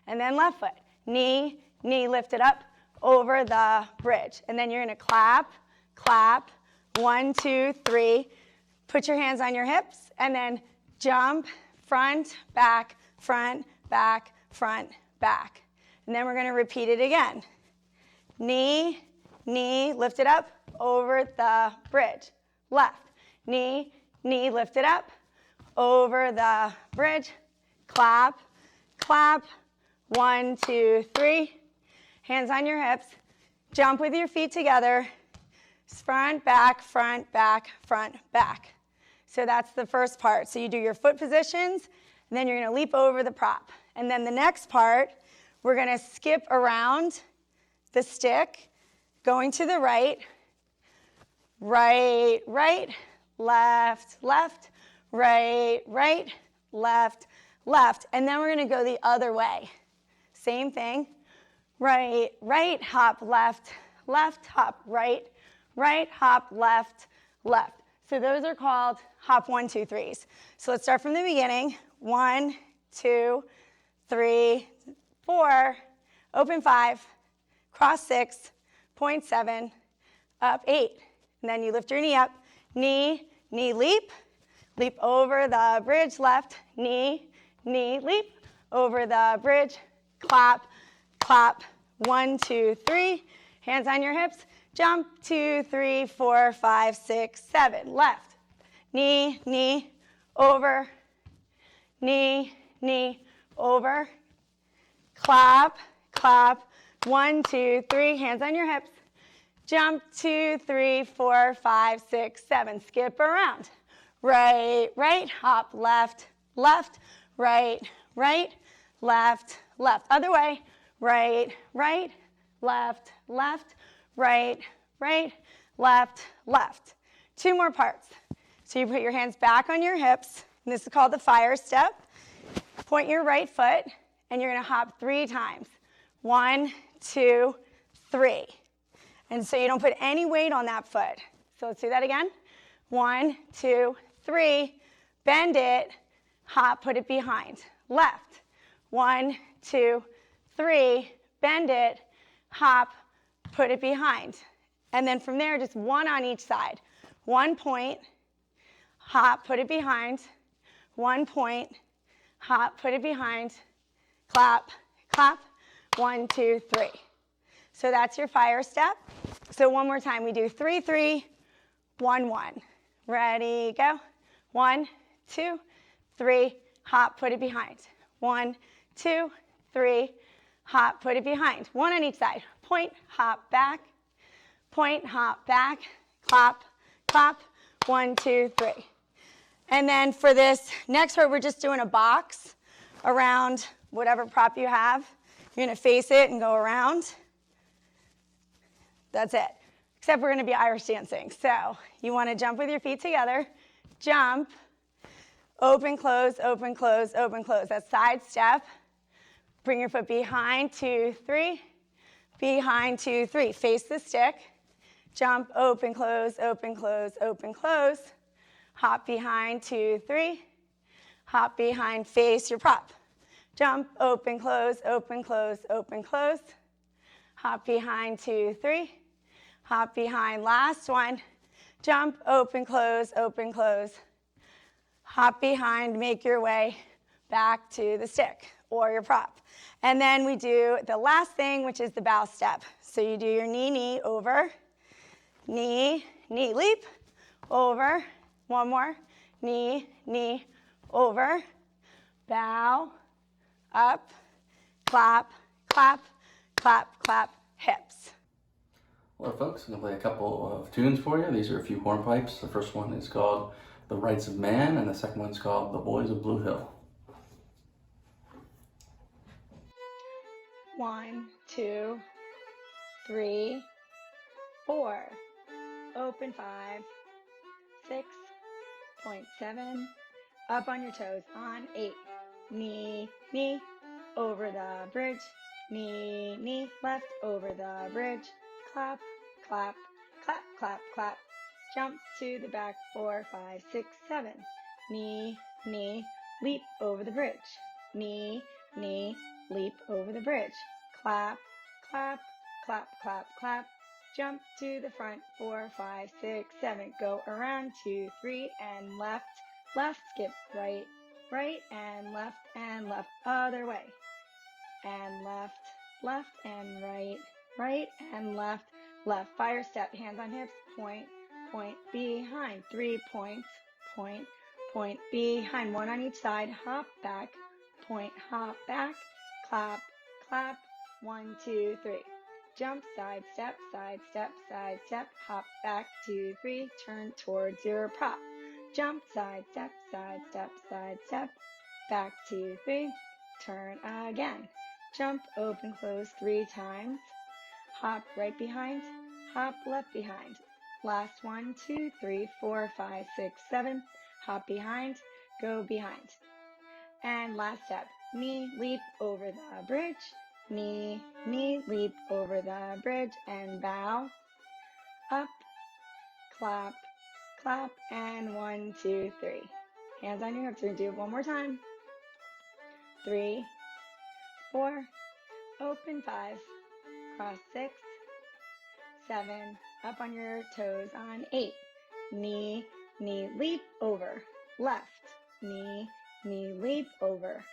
G: And then left foot, knee, knee, lift it up, over the bridge. And then you're going to clap, clap, 1, 2, 3. Put your hands on your hips and then jump, front, back, front, back, front, back. And then we're going to repeat it again. Knee, knee, lift it up, over the bridge. Left, knee, knee, lift it up, over the bridge. Clap, clap, 1, 2, 3. Hands on your hips. Jump with your feet together. Front, back, front, back, front, back. So that's the first part. So you do your foot positions, and then you're going to leap over the prop. And then the next part, we're going to skip around the stick, going to the right, right, right, left, left, right, right, left, left. And then we're going to go the other way. Same thing. Right, right, hop, left, left, hop, right, right, hop, left, left. So those are called hop 1, 2, 3s. So let's start from the beginning. 1, 2, 3, 4, open 5, cross 6, point 7, up 8. And then you lift your knee up, knee, knee, leap, leap over the bridge, left, knee, knee, leap, over the bridge, clap, clap, 1, 2, 3, hands on your hips, jump, 2, 3, 4, 5, 6, 7, left, knee, knee, over, knee, knee, over, clap, clap, 1, 2, 3, hands on your hips, jump, 2, 3, 4, 5, 6, 7, skip around, right, right, hop, left, left, right, right, left, left, other way, right, right, left, left, right, right, left, left. 2 more parts. So you put your hands back on your hips, and this is called the fire step. Point your right foot, and you're going to hop 3 times. 1, 2, 3. And so you don't put any weight on that foot. So let's do that again. 1, 2, 3. Bend it, hop, put it behind. Left. 1, 2, 3, bend it, hop, put it behind. And then from there, just one on each side. 1 point, hop, put it behind. 1 point, hop, put it behind. Clap, clap. 1, 2, 3. So that's your fire step. So one more time, we do 3, 3, 1, 1. Ready, go. 1, 2, 3, hop, put it behind. 1, 2, 3, hop, put it behind. One on each side. Point, hop, back. Point, hop, back. Clap, clap. 1, 2, 3. And then for this next part, we're just doing a box around whatever prop you have. You're going to face it and go around. That's it. Except we're going to be Irish dancing. So you want to jump with your feet together. Jump. Open, close, open, close, open, close. That's side step. Bring your foot behind, 2, 3. Behind, 2, 3. Face the stick. Jump, open, close, open, close, open, close. Hop behind, 2, 3. Hop behind, face your prop. Jump, open, close, open, close, open, close. Hop behind, 2, 3. Hop behind, last one. Jump, open, close, open, close. Hop behind, make your way back to the stick or your prop. And then we do the last thing, which is the bow step. So you do your knee, knee, over. Knee, knee, leap, over. One more. Knee, knee, over. Bow, up, clap, clap, clap, clap, hips.
H: Hello folks, I'm going to play a couple of tunes for you. These are a few hornpipes. The first one is called The Rights of Man, and the second one's called The Boys of Blue Hill.
G: 1, 2, 3, 4. Open 5, 6, point 7. Up on your toes on 8. Knee, knee, over the bridge. Knee, knee, left, over the bridge. Clap, clap, clap, clap, clap. Jump to the back, 4, 5, 6, 7. Knee, knee, leap over the bridge. Knee, knee, leap over the bridge. Clap, clap, clap, clap, clap. Jump to the front, 4, 5, 6, 7. Go around, 2, 3, and left, left, skip right, right, and left, other way. And left, left, and right, right, and left, left. Fire step, hands on hips, point, point, behind. 3 points, point, point, behind. One on each side, hop back, point, hop back, clap, clap. 1, 2, 3. Jump, side step, side step, side step, hop back, 2, 3, turn towards your prop. Jump, side step, side step, side step, back, 2, 3, turn again. Jump, open, close 3 times. Hop right behind, hop left behind. Last 1, 2, 3, 4, 5, 6, 7. Hop behind, go behind. And last step, knee, leap over the bridge. Knee, knee, leap over the bridge and bow. Up, clap, clap, and 1, 2, 3. Hands on your hips. We're going to do it one more time. 3, 4, open 5, cross 6, 7, up on your toes on 8. Knee, knee, leap over. Left, knee, knee, leap over.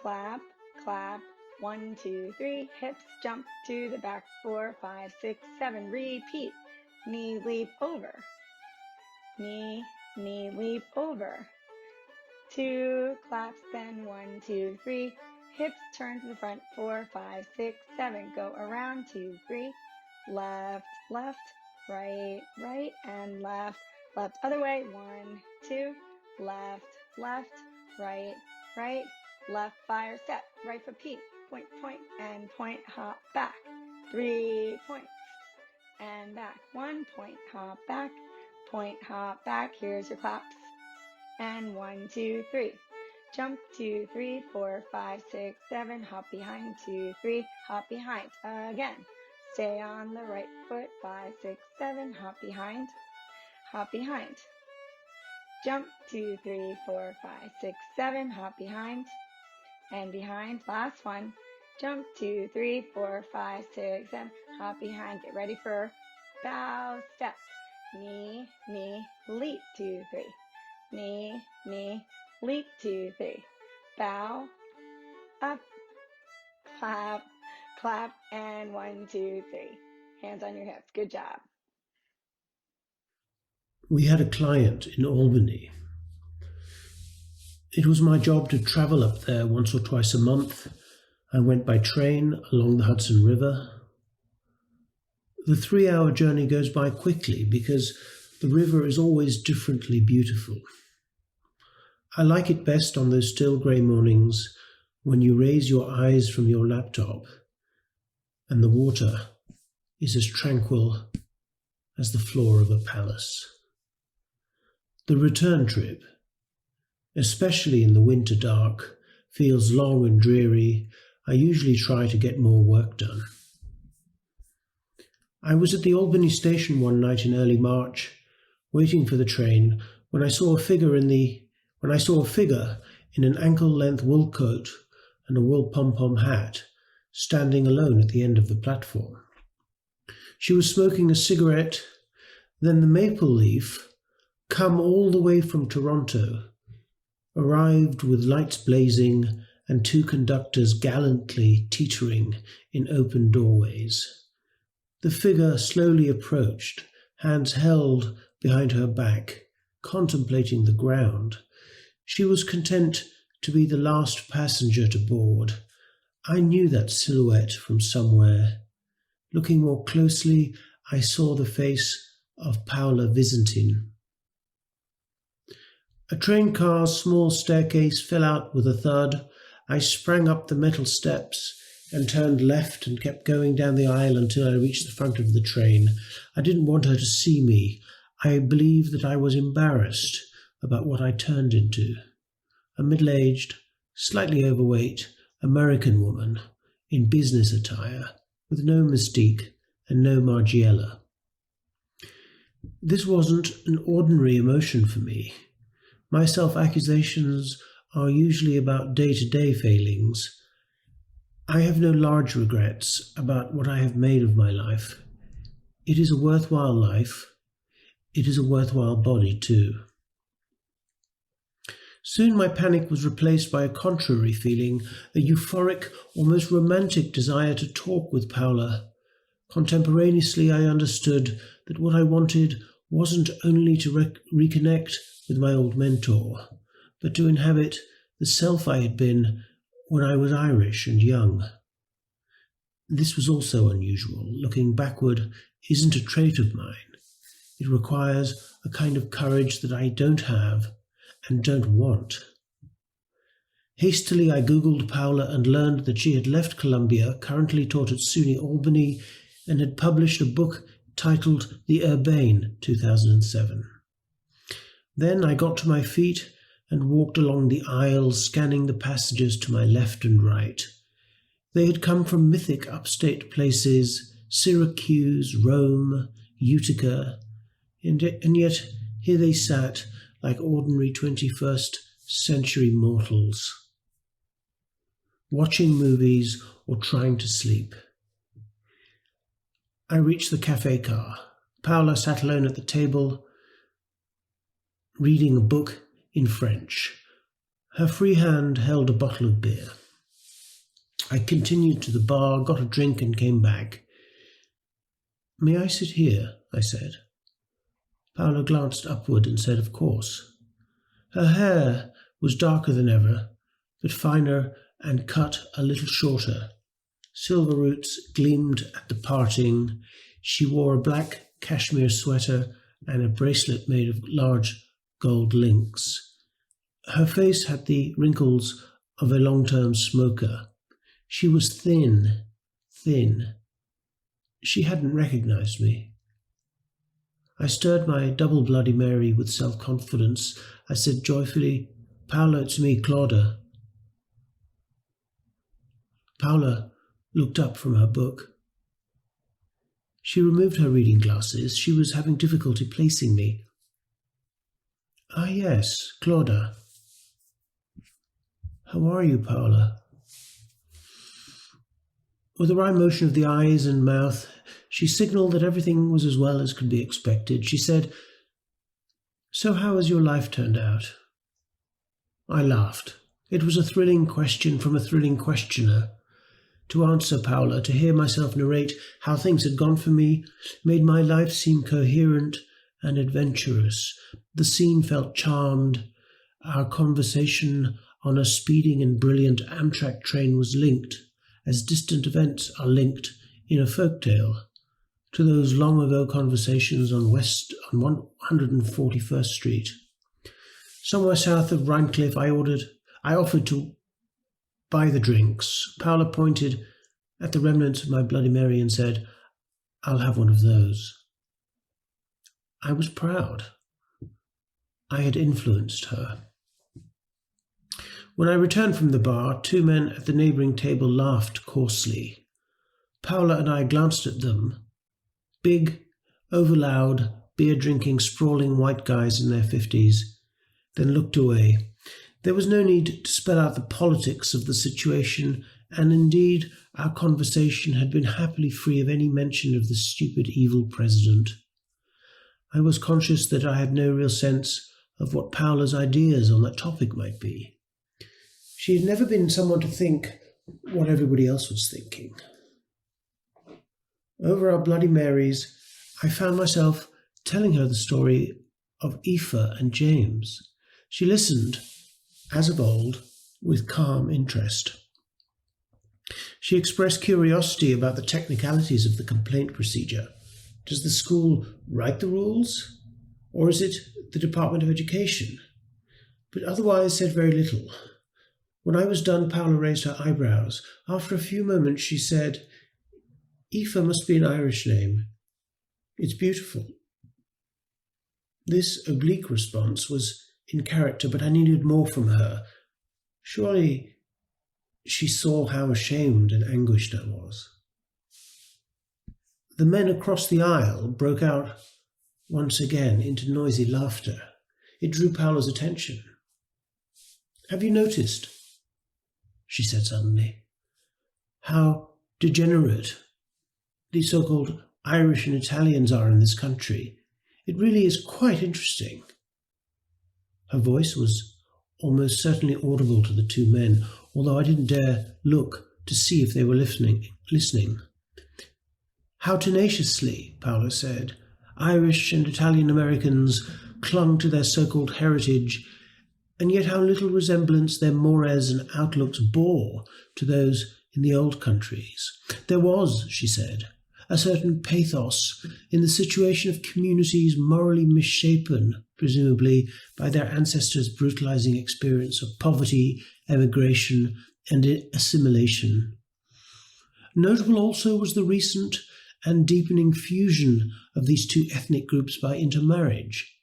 G: Clap, clap. 1, 2, 3, hips, jump to the back, 4, 5, 6, 7, repeat, knee, leap over, knee, knee, leap over, 2 claps, then 1, 2, 3, hips, turn to the front, 4, 5, 6, 7, go around, 2, 3, left, left, right, right, and left, left, other way, 1, 2, left, left, right, right, left, fire, step, right foot peak. Point, point, and point, hop back. 3 points, and back. 1 point, hop back. Point, hop back. Here's your claps. And 1, 2, 3. Jump, 2, 3, 4, 5, 6, 7. Hop behind, 2, 3. Hop behind. Again. Stay on the right foot. 5, 6, 7. Hop behind. Hop behind. Jump, 2, 3, 4, 5, 6, 7. Hop behind. And behind, last one, Jump, 2, 3, 4, 5, 6, 7. Hop behind, get ready for bow, step. Knee, knee, leap, 2, 3. Knee, knee, leap, 2, 3. Bow, up, clap, clap, and 1, 2, 3. Hands on your hips. Good job.
C: We had a client in Albany. It was my job to travel up there once or twice a month. I went by train along the Hudson River. The 3-hour journey goes by quickly because the river is always differently beautiful. I like it best on those still grey mornings when you raise your eyes from your laptop and the water is as tranquil as the floor of a palace. The return trip, especially in the winter dark, feels long and dreary. I usually try to get more work done. I was at the Albany station one night in early March, waiting for the train, when I saw a figure in an ankle-length wool coat and a wool pom-pom hat, standing alone at the end of the platform. She was smoking a cigarette. Then the Maple Leaf, come all the way from Toronto, arrived with lights blazing and 2 conductors gallantly teetering in open doorways. The figure slowly approached, hands held behind her back, contemplating the ground. She was content to be the last passenger to board. I knew that silhouette from somewhere. Looking more closely, I saw the face of Paula Visentin. A train car's small staircase fell out with a thud. I sprang up the metal steps and turned left and kept going down the aisle until I reached the front of the train. I didn't want her to see me. I believe that I was embarrassed about what I turned into. A middle-aged, slightly overweight American woman in business attire, with no mystique and no Margiela. This wasn't an ordinary emotion for me. My self-accusations are usually about day-to-day failings. I have no large regrets about what I have made of my life. It is a worthwhile life. It is a worthwhile body too. Soon my panic was replaced by a contrary feeling, a euphoric, almost romantic desire to talk with Paula. Contemporaneously, I understood that what I wanted wasn't only to reconnect with my old mentor, but to inhabit the self I had been when I was Irish and young. This was also unusual. Looking backward isn't a trait of mine. It requires a kind of courage that I don't have and don't want. Hastily, I Googled Paula and learned that she had left Columbia, currently taught at SUNY Albany, and had published a book titled The Urbane, 2007. Then I got to my feet and walked along the aisles, scanning the passages to my left and right. They had come from mythic upstate places, Syracuse, Rome, Utica, and yet here they sat like ordinary 21st century mortals, watching movies or trying to sleep. I reached the cafe car. Paula sat alone at the table, reading a book in French. Her free hand held a bottle of beer. I continued to the bar, got a drink and came back. "May I sit here?" I said. Paula glanced upward and said, "Of course." Her hair was darker than ever, but finer and cut a little shorter. Silver roots gleamed at the parting. She wore a black cashmere sweater and a bracelet made of large gold links. Her face had the wrinkles of a long-term smoker. She was thin. She hadn't recognized me. I stirred my double Bloody Mary with self-confidence. I said joyfully, "Paula, it's me, Claudia." Paula looked up from her book. She removed her reading glasses. She was having difficulty placing me. "Ah, yes, Claudia." "How are you, Paula?" With a wry motion of the eyes and mouth, she signalled that everything was as well as could be expected. She said, "So how has your life turned out?" I laughed. It was a thrilling question from a thrilling questioner. To answer Paula, to hear myself narrate how things had gone for me, made my life seem coherent and adventurous. The scene felt charmed. Our conversation on a speeding and brilliant Amtrak train was linked, as distant events are linked in a folktale, to those long-ago conversations on 141st Street. Somewhere south of Rhinecliff, I offered to buy the drinks. Paula pointed at the remnants of my Bloody Mary and said, "I'll have one of those." I was proud. I had influenced her. When I returned from the bar, two men at the neighbouring table laughed coarsely. Paula and I glanced at them. Big, overloud, beer-drinking, sprawling white guys in their 50s, then looked away. There was no need to spell out the politics of the situation, and indeed our conversation had been happily free of any mention of the stupid, evil president. I was conscious that I had no real sense of what Paula's ideas on that topic might be. She had never been someone to think what everybody else was thinking. Over our Bloody Marys, I found myself telling her the story of Aoife and James. She listened, as of old, with calm interest. She expressed curiosity about the technicalities of the complaint procedure. Does the school write the rules, or is it the Department of Education? But otherwise said very little. When I was done, Paula raised her eyebrows. After a few moments, she said, "Aoife must be an Irish name. It's beautiful." This oblique response was in character, but I needed more from her. Surely she saw how ashamed and anguished I was. The men across the aisle broke out once again into noisy laughter. It drew Paula's attention. "Have you noticed," she said suddenly, "how degenerate these so-called Irish and Italians are in this country? It really is quite interesting." Her voice was almost certainly audible to the two men, although I didn't dare look to see if they were listening. "How tenaciously," Paula said, "Irish and Italian Americans clung to their so-called heritage, and yet how little resemblance their mores and outlooks bore to those in the old countries. There was," she said, "a certain pathos in the situation of communities morally misshapen, presumably by their ancestors' brutalizing experience of poverty, emigration, and assimilation. Notable also was the recent and deepening fusion of these two ethnic groups by intermarriage,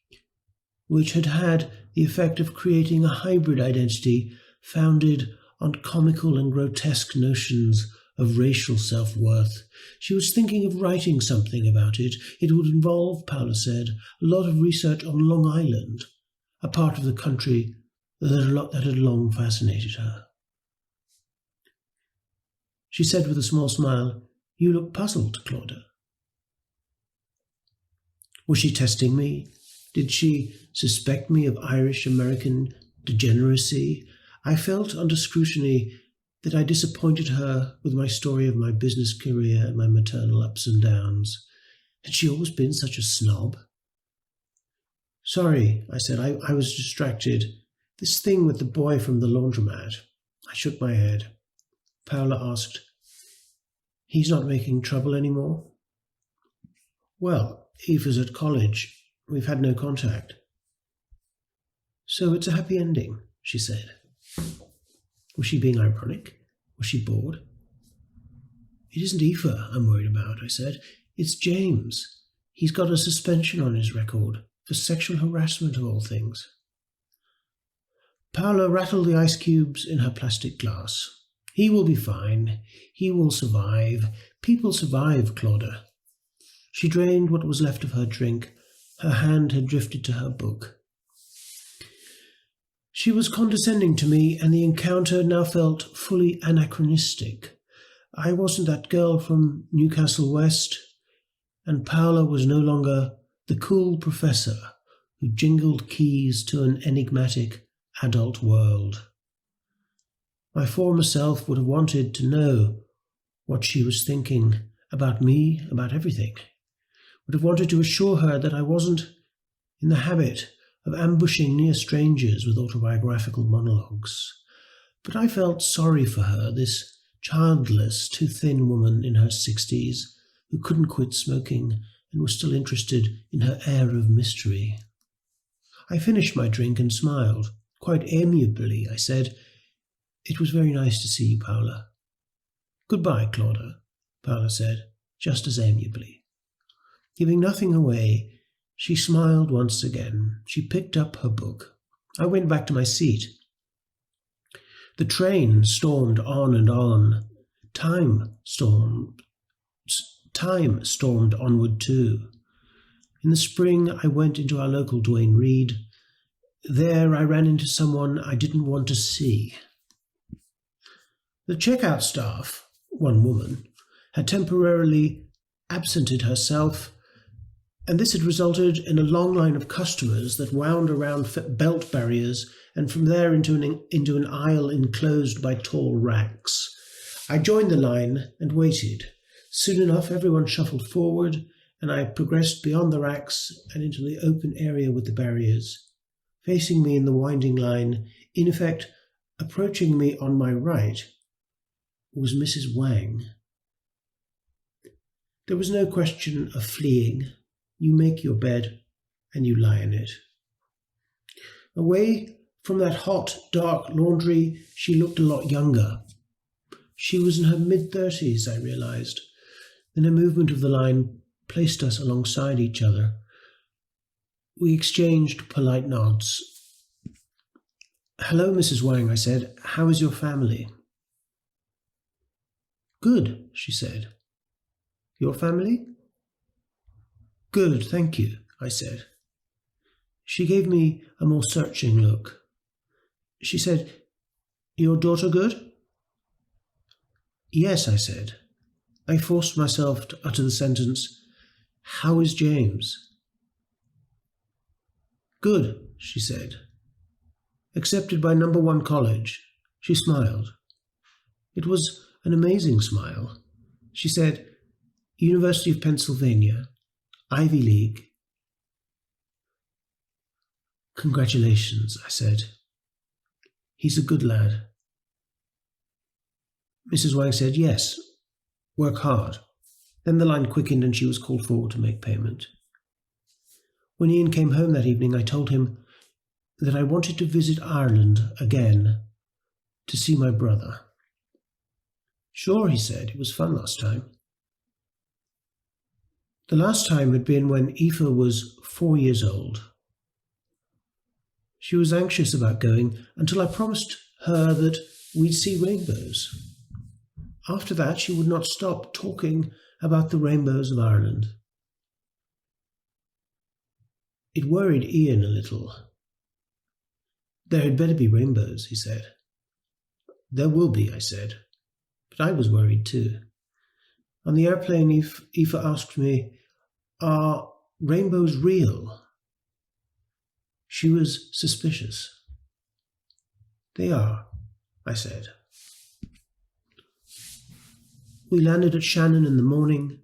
C: which had had the effect of creating a hybrid identity founded on comical and grotesque notions of racial self-worth. She was thinking of writing something about it. It would involve, Paula said, a lot of research on Long Island, a part of the country that had long fascinated her. She said with a small smile, "You look puzzled, Claudia." Was she testing me? Did she suspect me of Irish-American degeneracy? I felt under scrutiny that I disappointed her with my story of my business career and my maternal ups and downs. Had she always been such a snob? "Sorry," I said, I was distracted. This thing with the boy from the laundromat." I shook my head. Paula asked, "He's not making trouble anymore?" "Well, Eva's at college. We've had no contact." "So it's a happy ending," she said. Was she being ironic? Was she bored? "It isn't Eva I'm worried about," I said. "It's James. He's got a suspension on his record for sexual harassment of all things." Paula rattled the ice cubes in her plastic glass. "He will be fine. He will survive. People survive, Claudia." She drained what was left of her drink. Her hand had drifted to her book. She was condescending to me, and the encounter now felt fully anachronistic. I wasn't that girl from Newcastle West, and Paola was no longer the cool professor who jingled keys to an enigmatic adult world. My former self would have wanted to know what she was thinking about me, about everything. Would have wanted to assure her that I wasn't in the habit of ambushing near strangers with autobiographical monologues. But I felt sorry for her, this childless, too thin woman in her 60s who couldn't quit smoking and was still interested in her air of mystery. I finished my drink and smiled. Quite amiably, I said, "It was very nice to see you, Paola." "Goodbye, Claudia," Paola said, just as amiably. Giving nothing away, she smiled once again. She picked up her book. I went back to my seat. The train stormed on and on. Time stormed onward too. In the spring, I went into our local Duane Reade. There I ran into someone I didn't want to see. The checkout staff, one woman, had temporarily absented herself, and this had resulted in a long line of customers that wound around belt barriers and from there into an aisle enclosed by tall racks. I joined the line and waited. Soon enough, everyone shuffled forward, and I progressed beyond the racks and into the open area with the barriers. Facing me in the winding line, in effect approaching me on my right, was Mrs. Wang. There was no question of fleeing. You make your bed and you lie in it. Away from that hot, dark laundry, she looked a lot younger. She was in her mid-30s, I realized. Then a movement of the line placed us alongside each other. We exchanged polite nods. "Hello, Mrs. Wang," I said. "How is your family?" "Good," she said. "Your family?" "Good, thank you," I said. She gave me a more searching look. She said, "Your daughter good?" "Yes," I said. I forced myself to utter the sentence, "How is James?" "Good," she said. "Accepted by number 1 college." She smiled. It was an amazing smile. She said, "University of Pennsylvania, Ivy League." "Congratulations," I said. "He's a good lad." Mrs. Wang said, "Yes, work hard." Then the line quickened and she was called forward to make payment. When Ian came home that evening, I told him that I wanted to visit Ireland again to see my brother. "Sure," he said, "it was fun last time." The last time had been when Aoife was 4 years old. She was anxious about going until I promised her that we'd see rainbows. After that, she would not stop talking about the rainbows of Ireland. It worried Ian a little. "There had better be rainbows," he said. "There will be," I said, but I was worried too. On the airplane, Aoife asked me, "Are rainbows real?" She was suspicious. "They are," I said. We landed at Shannon in the morning.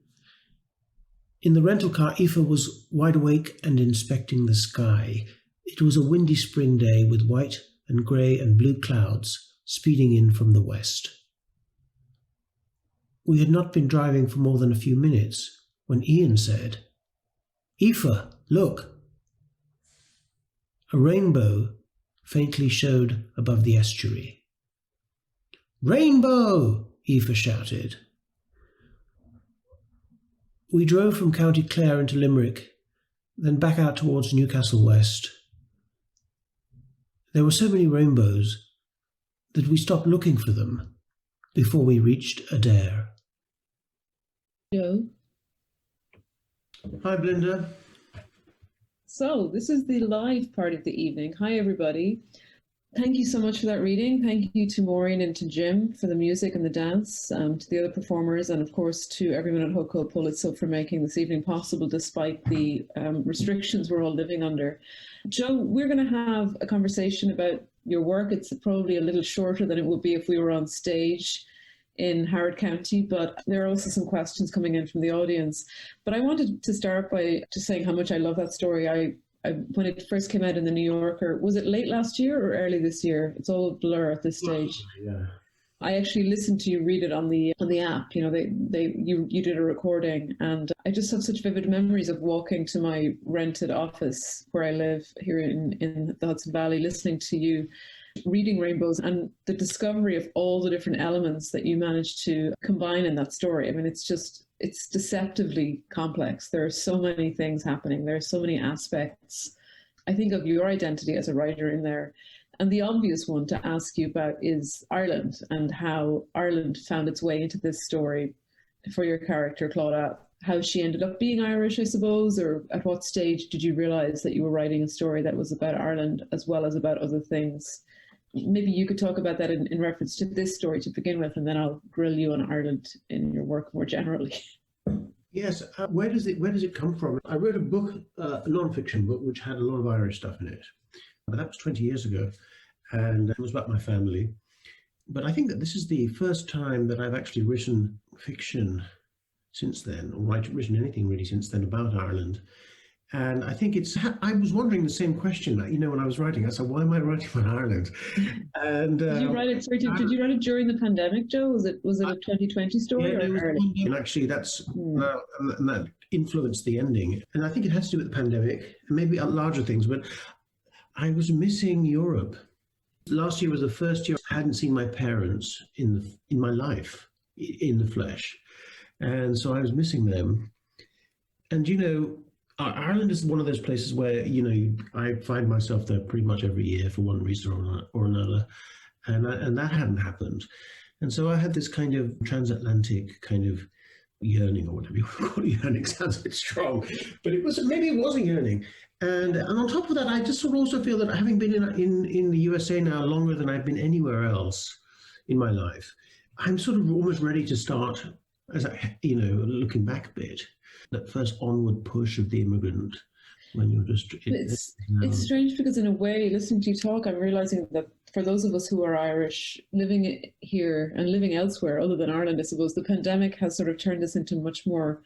C: In the rental car, Aoife was wide awake and inspecting the sky. It was a windy spring day with white and grey and blue clouds speeding in from the west. We had not been driving for more than a few minutes when Ian said, "Aoife, look." A rainbow faintly showed above the estuary. "Rainbow!" Aoife shouted. We drove from County Clare into Limerick, then back out towards Newcastle West. There were so many rainbows that we stopped looking for them before we reached Adair.
I: Joe.
C: Hi, Belinda.
I: So this is the live part of the evening. Hi, everybody. Thank you so much for that reading. Thank you to Maureen and to Jim for the music and the dance, to the other performers, and of course to everyone at HoCoPoLitSo's for making this evening possible despite the restrictions we're all living under. Joe, we're going to have a conversation about your work. It's probably a little shorter than it would be if we were on stage in Howard County, but there are also some questions coming in from the audience. But I wanted to start by just saying how much I love that story. When it first came out in the New Yorker, was it late last year or early this year? It's all a blur at this stage.
C: Yeah.
I: I actually listened to you read it on the app. You know, you did a recording, and I just have such vivid memories of walking to my rented office where I live here in the Hudson Valley, listening to you reading Rainbows, and the discovery of all the different elements that you managed to combine in that story. I mean, it's deceptively complex. There are so many things happening. There are so many aspects, I think, of your identity as a writer in there. And the obvious one to ask you about is Ireland, and how Ireland found its way into this story for your character, Claudia. How she ended up being Irish, I suppose, or at what stage did you realize that you were writing a story that was about Ireland as well as about other things? Maybe you could talk about that in reference to this story to begin with, and then I'll grill you on Ireland in your work more generally.
C: Yes. Where does it come from? I wrote a book, a non-fiction book, which had a lot of Irish stuff in it. But that was 20 years ago, and it was about my family. But I think that this is the first time that I've actually written fiction since then, or written anything really since then about Ireland. And I think I was wondering the same question, when I was writing. I said, why am I writing about Ireland? And
I: did you write it? Sorry, did you write it during the pandemic, Joe? Was it a 2020 story or early?
C: And actually, that influenced the ending. And I think it has to do with the pandemic, and maybe larger things. But I was missing Europe. Last year was the first year I hadn't seen my parents in my life, in the flesh. And so I was missing them. And, Ireland is one of those places where, I find myself there pretty much every year for one reason or another. And that hadn't happened. And so I had this kind of transatlantic kind of yearning, or whatever you want to call it. Yearning sounds a bit strong, but maybe it was a yearning. And on top of that, I just sort of also feel that having been in the USA now longer than I've been anywhere else in my life, I'm sort of almost ready to start, looking back a bit, that first onward push of the immigrant when you're just...
I: It's strange because in a way, listening to you talk, I'm realizing that for those of us who are Irish, living here and living elsewhere other than Ireland, I suppose, the pandemic has sort of turned us into much more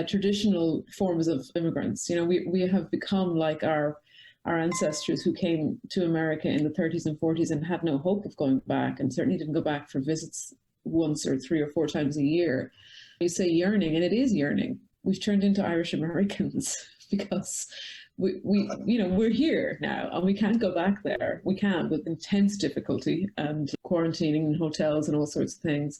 I: traditional forms of immigrants. We have become like our ancestors who came to America in the 30s and 40s and had no hope of going back, and certainly didn't go back for visits once or 3 or 4 times a year. You say yearning, and it is yearning. We've turned into Irish Americans because we're here now and we can't go back there. We can, with intense difficulty and quarantining in hotels and all sorts of things,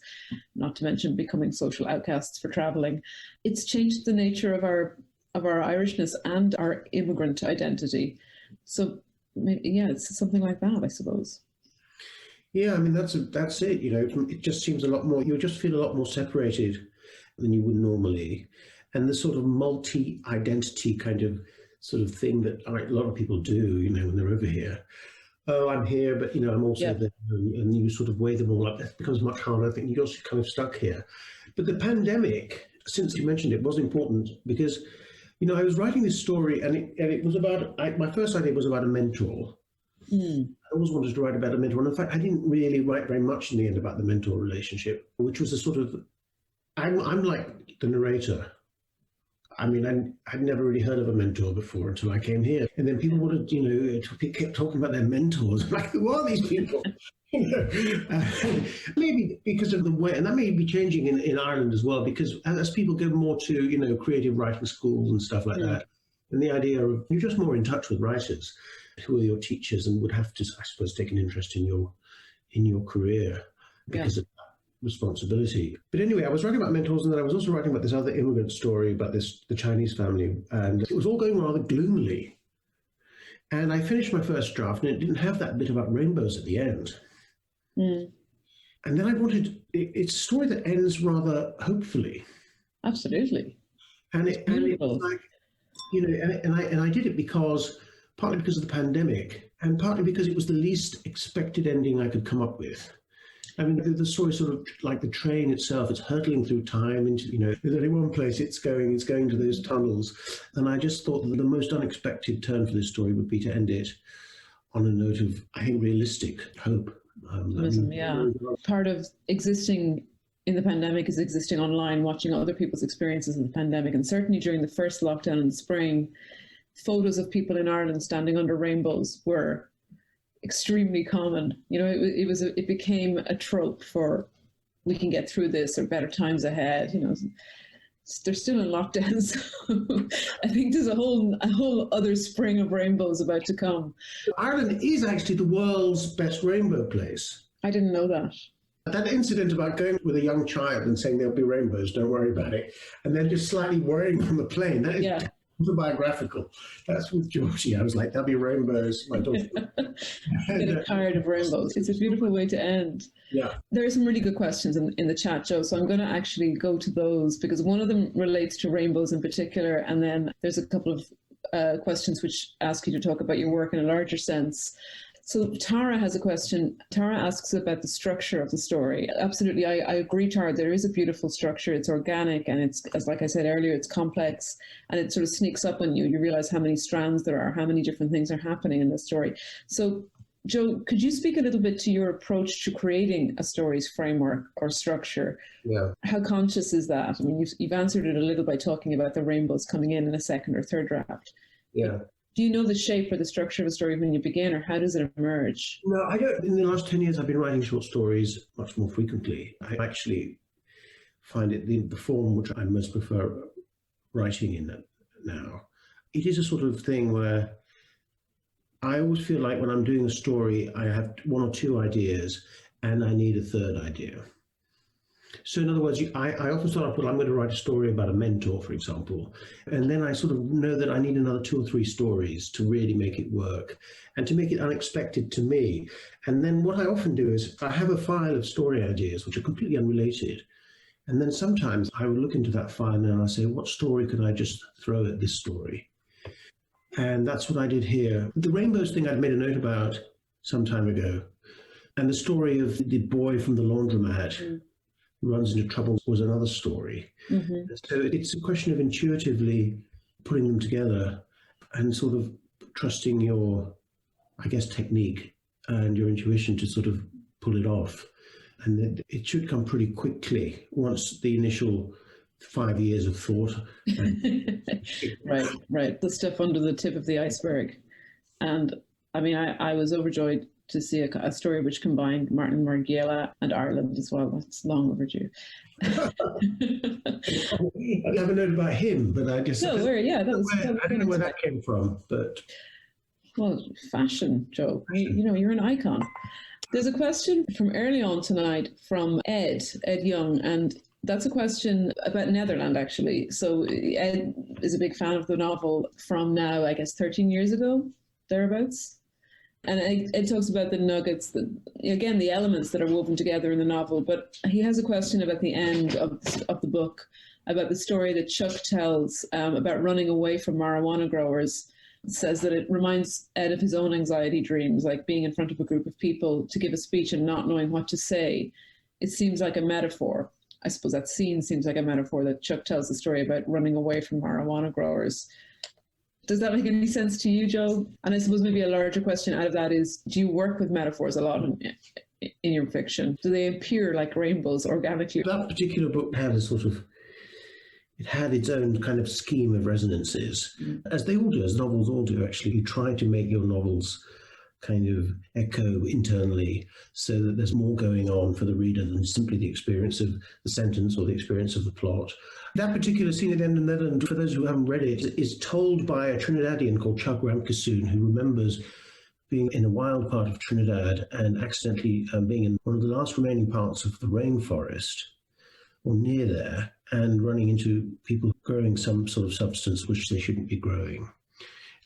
I: not to mention becoming social outcasts for traveling. It's changed the nature of our Irishness and our immigrant identity. So it's something like that, I suppose.
C: Yeah, I mean, that's it. It just seems a lot more, you just feel a lot more separated than you would normally. And the sort of multi-identity kind of sort of thing that a lot of people do, when they're over here. Oh, I'm here, but, I'm also there. And you sort of weigh them all up. It becomes much harder. I think you're just kind of stuck here. But the pandemic, since you mentioned it, was important because, I was writing this story and it was about, my first idea was about a mentor. I always wanted to write about a mentor. And in fact, I didn't really write very much in the end about the mentor relationship, which was a sort of, I'm like the narrator. I mean, I'd never really heard of a mentor before until I came here. And then people wanted, kept talking about their mentors. I'm like, who are these people? Maybe because of the way, and that may be changing in Ireland as well, because as people go more to, creative writing schools and stuff like that, and the idea of you're just more in touch with writers who are your teachers and would have to, I suppose, take an interest in your career because of responsibility. But anyway, I was writing about mentors, and then I was also writing about this other immigrant story about the Chinese family, and it was all going rather gloomily. And I finished my first draft, and it didn't have that bit about rainbows at the end. And then it's a story that ends rather hopefully.
I: Absolutely.
C: And it was like, and I did it partly because of the pandemic. and partly because it was the least expected ending I could come up with. I mean, the story sort of like the train itself, it's hurtling through time into, there's only one place it's going to those tunnels. And I just thought that the most unexpected turn for this story would be to end it on a note of, I think, realistic hope.
I: Yeah. Part of existing in the pandemic is existing online, watching other people's experiences of the pandemic. And certainly during the first lockdown in the spring, photos of people in Ireland standing under rainbows were extremely common. It became a trope for we can get through this or better times ahead. They're still in lockdown, so I think there's a whole other spring of rainbows about to come.
C: Ireland is actually the world's best rainbow place.
I: I didn't know that.
C: That incident about going with a young child and saying there'll be rainbows, don't worry about it, and then just slightly worrying on the plane, that is autobiographical. That's with Georgie. I was like, there'll be rainbows, my daughter.
I: Getting tired of rainbows. It's a beautiful way to end.
C: Yeah.
I: There are some really good questions in the chat, Joe, so I'm going to actually go to those because one of them relates to rainbows in particular, and then there's a couple of questions which ask you to talk about your work in a larger sense. So Tara has a question. Tara asks about the structure of the story. Absolutely, I agree, Tara. There is a beautiful structure. It's organic, and it's, as like I said earlier, it's complex, and it sort of sneaks up on you. You realize how many strands there are, how many different things are happening in the story. So, Joe, could you speak a little bit to your approach to creating a story's framework or structure?
C: Yeah.
I: How conscious is that? I mean, you've answered it a little by talking about the rainbows coming in a second or third draft.
C: Yeah.
I: Do you know the shape or the structure of a story when you begin, or how does it emerge?
C: No, I don't. In the last 10 years, I've been writing short stories much more frequently. I actually find it the form which I most prefer writing in now. It is a sort of thing where I always feel like when I'm doing a story, I have one or two ideas and I need a third idea. So in other words, I often start off with, I'm going to write a story about a mentor, for example, and then I sort of know that I need another 2 or 3 stories to really make it work and to make it unexpected to me. And then what I often do is I have a file of story ideas which are completely unrelated. And then sometimes I will look into that file and I'll say, what story could I just throw at this story? And that's what I did here. The rainbows thing I'd made a note about some time ago. And the story of the boy from the laundromat who runs into trouble was another story. Mm-hmm. So it's a question of intuitively putting them together and sort of trusting your, I guess, technique and your intuition to sort of pull it off. And then it should come pretty quickly once the initial 5 years of thought.
I: Right. The stuff under the tip of the iceberg. And I mean, I was overjoyed to see a story which combined Martin Margiela and Ireland as well. That's long overdue.
C: I have a note about him, but I just
I: I don't know
C: where that came from. But
I: well, fashion, Joe. You're an icon. There's a question from early on tonight from Ed Young, and that's a question about Netherland, actually. So Ed is a big fan of the novel from now, I guess, 13 years ago, thereabouts. And it talks about the nuggets, the elements that are woven together in the novel. But he has a question about the end of the book, about the story that Chuck tells about running away from marijuana growers. It says that it reminds Ed of his own anxiety dreams, like being in front of a group of people to give a speech and not knowing what to say. It seems like a metaphor. I suppose that scene seems like a metaphor that Chuck tells the story about running away from marijuana growers. Does that make any sense to you, Joe? And I suppose maybe a larger question out of that is, do you work with metaphors a lot in your fiction? Do they appear like rainbows organically?
C: That particular book had it had its own kind of scheme of resonances, as they all do, as novels all do, actually. You try to make your novels kind of echo internally so that there's more going on for the reader than simply the experience of the sentence or the experience of the plot. That particular scene at End of Netherland, for those who haven't read it, is told by a Trinidadian called Chuck Ramkissoon, who remembers being in a wild part of Trinidad and accidentally being in one of the last remaining parts of the rainforest, or near there, and running into people growing some sort of substance which they shouldn't be growing.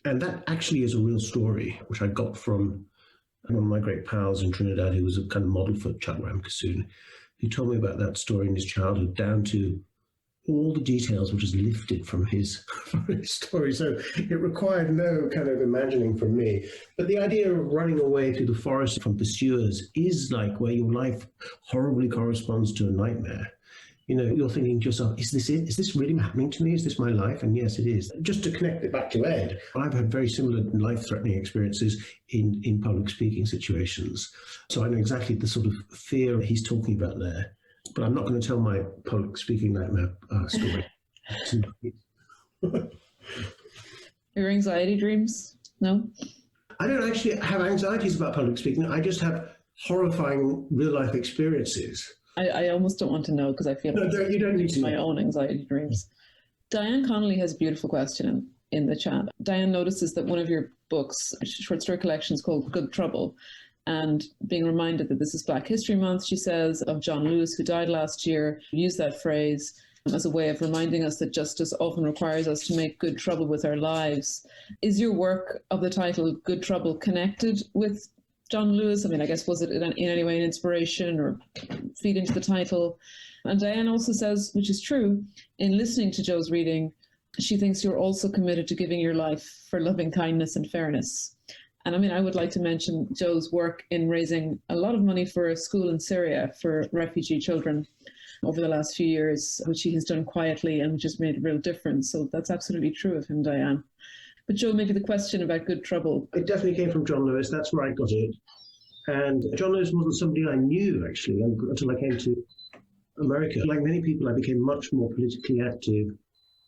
C: And that actually is a real story, which I got from one of my great pals in Trinidad, who was a kind of model for Chuck Ramkissoon, who told me about that story in his childhood, down to all the details were just lifted from his story. So it required no kind of imagining from me. But the idea of running away through the forest from pursuers is like where your life horribly corresponds to a nightmare. You know, you're thinking to yourself, is this it? Is this really happening to me? Is this my life? And yes, it is. Just to connect it back to Ed, I've had very similar life-threatening experiences in public speaking situations. So I know exactly the sort of fear he's talking about there. But I'm not going to tell my public speaking nightmare story.
I: Your anxiety dreams? No?
C: I don't actually have anxieties about public speaking. I just have horrifying real-life experiences.
I: I almost don't want to know because I feel
C: you don't need to
I: my own anxiety dreams. Diane Connolly has a beautiful question in the chat. Diane notices that one of your books, short story collection, is called Good Trouble. And being reminded that this is Black History Month, she says, of John Lewis, who died last year, used that phrase as a way of reminding us that justice often requires us to make good trouble with our lives. Is your work of the title Good Trouble connected with John Lewis? I mean, I guess, was it in any way an inspiration or feed into the title? And Diane also says, which is true, in listening to Joe's reading, she thinks you're also committed to giving your life for loving kindness and fairness. And I mean, I would like to mention Joe's work in raising a lot of money for a school in Syria for refugee children over the last few years, which he has done quietly and just made a real difference. So that's absolutely true of him, Diane. But Joe, maybe the question about Good Trouble.
C: It definitely came from John Lewis. That's where I got it. And John Lewis wasn't somebody I knew, actually, until I came to America. Like many people, I became much more politically active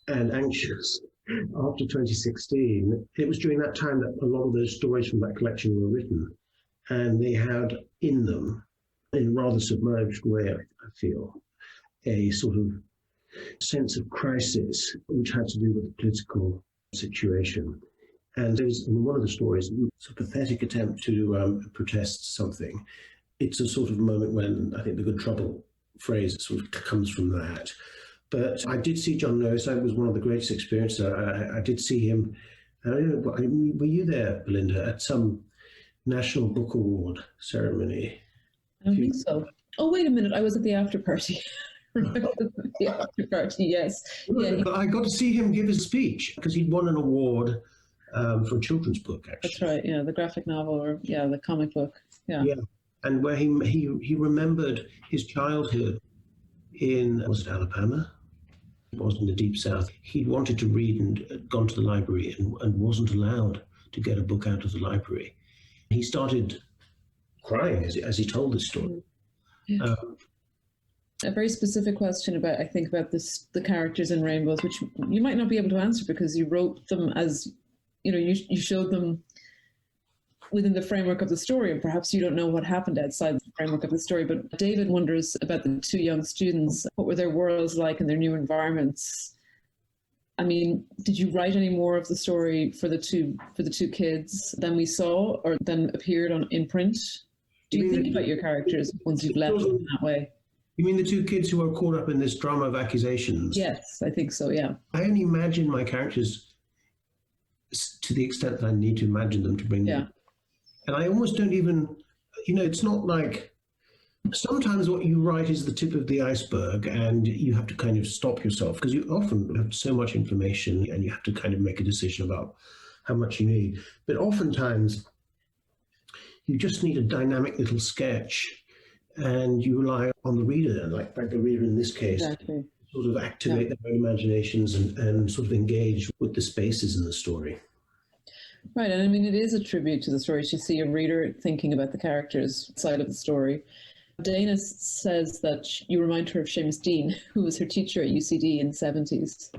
C: and anxious after 2016. It was during that time that a lot of those stories from that collection were written. And they had in them, in a rather submerged way, I feel, a sort of sense of crisis, which had to do with the political situation. And there's in one of the stories, it's a pathetic attempt to protest something. It's a sort of moment when I think the Good Trouble phrase sort of comes from that. But I did see John Lewis. It was one of the greatest experiences. I did see him. I don't know, were you there, Belinda, at some National Book Award ceremony?
I: I don't think so. Oh, wait a minute. I was at the after party. The after party, yes. Yeah,
C: I got to see him give his speech because he'd won an award for a children's book, actually.
I: That's right, yeah, the graphic novel or, yeah, the comic book. Yeah.
C: And where he remembered his childhood in, was it Alabama? It was in the Deep South. He'd wanted to read and gone to the library and wasn't allowed to get a book out of the library. He started crying as he told this story.
I: Yeah. A very specific question about, I think, about the characters in Rainbows, which you might not be able to answer because you wrote them as, you showed them within the framework of the story, and perhaps you don't know what happened outside the framework of the story. But David wonders about the two young students. What were their worlds like in their new environments? I mean, did you write any more of the story for the two kids than we saw or than appeared in print? Do you think about your characters once you've left them that way?
C: You mean the two kids who are caught up in this drama of accusations?
I: Yes, I think so, yeah.
C: I only imagine my characters to the extent that I need to imagine them to bring them. And I almost don't even, it's not like, sometimes what you write is the tip of the iceberg and you have to kind of stop yourself because you often have so much information and you have to kind of make a decision about how much you need. But oftentimes you just need a dynamic little sketch and you rely on the reader, like the reader in this case,
I: exactly.
C: Sort of activate their own imaginations and sort of engage with the spaces in the story.
I: Right, and I mean, it is a tribute to the story to see a reader thinking about the characters' side of the story. Dana says that you remind her of Seamus Dean, who was her teacher at UCD in the 70s.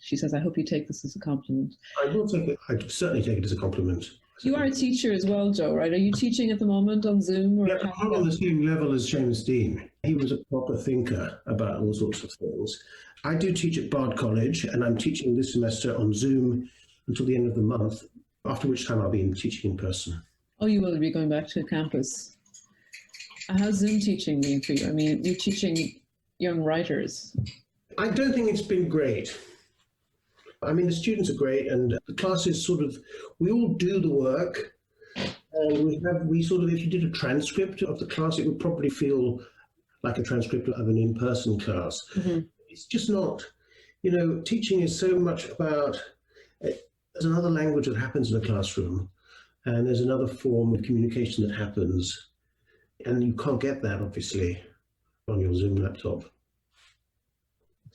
I: She says, I hope you take this as a compliment.
C: I will take it. I'd certainly take it as a compliment.
I: You are a teacher as well, Joe, right? Are you teaching at the moment on Zoom? Or
C: yeah, I'm not on the same level as Seamus Dean. He was a proper thinker about all sorts of things. I do teach at Bard College, and I'm teaching this semester on Zoom until the end of the month, after which time I'll be teaching in person.
I: Oh, you will be going back to campus. How's Zoom teaching been for you? I mean, you're teaching young writers.
C: I don't think it's been great. I mean, the students are great, and the classes we all do the work, and we sort of, if you did a transcript of the class, it would probably feel like a transcript of an in-person class. Mm-hmm. It's just not. You know, teaching is so much about, there's another language that happens in a classroom, and there's another form of communication that happens, and you can't get that, obviously, on your Zoom laptop.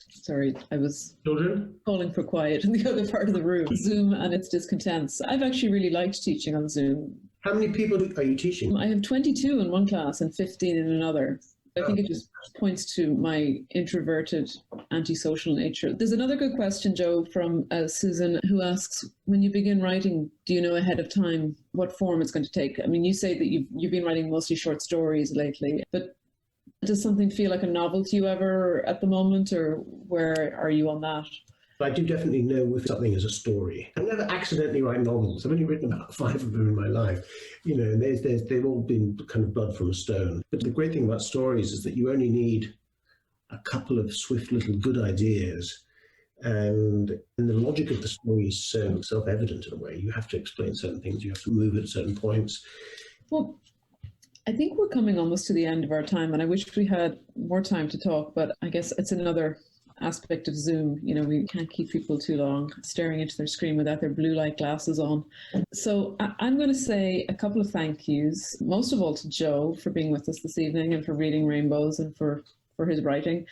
I: Sorry, I was
C: Children?
I: calling for quiet in the other part of the room. Zoom and its discontents. I've actually really liked teaching on Zoom.
C: How many people are you teaching?
I: I have 22 in one class and 15 in another. I think it just points to my introverted, antisocial nature. There's another good question, Joe, from Susan, who asks, when you begin writing, do you know ahead of time what form it's going to take? I mean, you say that you've been writing mostly short stories lately, but does something feel like a novel to you ever at the moment, or where are you on that?
C: I do definitely know if something is a story. I never accidentally write novels. I've only written about 5 of them in my life. You know, and they've all been kind of blood from a stone. But the great thing about stories is that you only need a couple of swift little good ideas. And the logic of the story is so self-evident in a way. You have to explain certain things. You have to move at certain points.
I: Well, I think we're coming almost to the end of our time, and I wish we had more time to talk, but I guess it's another aspect of Zoom. You know, we can't keep people too long staring into their screen without their blue light glasses on. So I'm going to say a couple of thank yous, most of all to Joe for being with us this evening and for reading Rainbows and for his writing.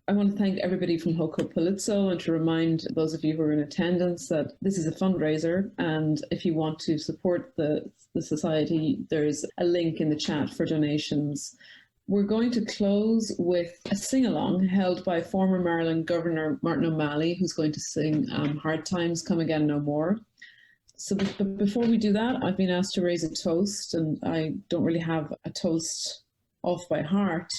I: I want to thank everybody from HoCoPoLitSo and to remind those of you who are in attendance that this is a fundraiser, and if you want to support the society, there's a link in the chat for donations. We're going to close with a sing-along held by former Maryland Governor Martin O'Malley, who's going to sing Hard Times Come Again No More. So but before we do that, I've been asked to raise a toast, and I don't really have a toast off by heart,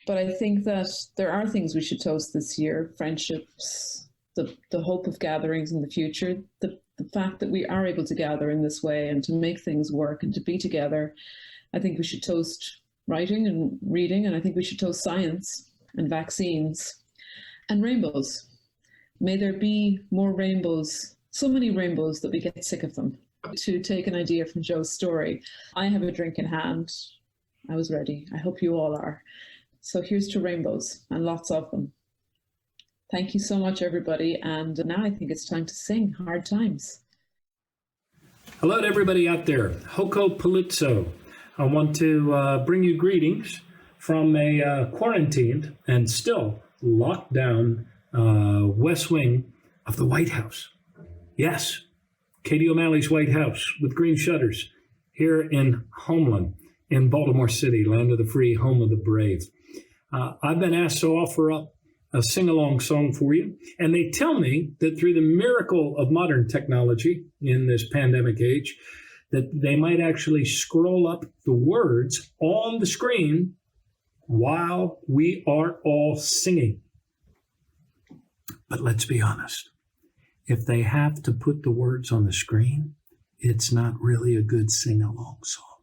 I: but I think that there are things we should toast this year: friendships, the hope of gatherings in the future, the fact that we are able to gather in this way and to make things work and to be together. I think we should toast writing and reading, and I think we should toast science and vaccines and rainbows. May there be more rainbows, so many rainbows that we get sick of them. To take an idea from Joe's story, I have a drink in hand. I was ready. I hope you all are. So here's to rainbows, and lots of them. Thank you so much, everybody. And now I think it's time to sing Hard Times.
J: Hello to everybody out there. HoCoPoLitSo. I want to bring you greetings from a quarantined and still locked down West Wing of the White House. Yes, Katie O'Malley's White House with green shutters here in Homeland, in Baltimore City, land of the free, home of the brave. I've been asked to offer up a sing-along song for you, and they tell me that through the miracle of modern technology in this pandemic age, that they might actually scroll up the words on the screen while we are all singing. But let's be honest, if they have to put the words on the screen, it's not really a good sing-along song.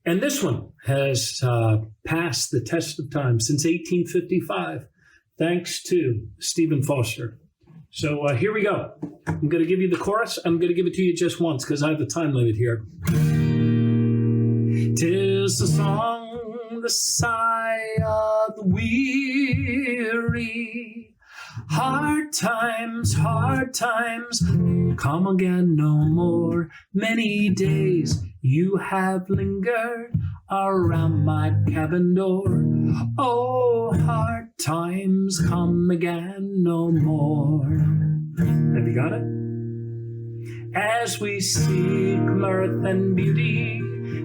J: And this one has passed the test of time since 1855, thanks to Stephen Foster. So here we go. I'm going to give you the chorus. I'm going to give it to you just once because I have a time limit here. 'Tis the song, the sigh of the weary. Hard times, come again no more. Many days you have lingered around my cabin door. Oh, hard times come again no more. Have you got it? As we seek mirth and beauty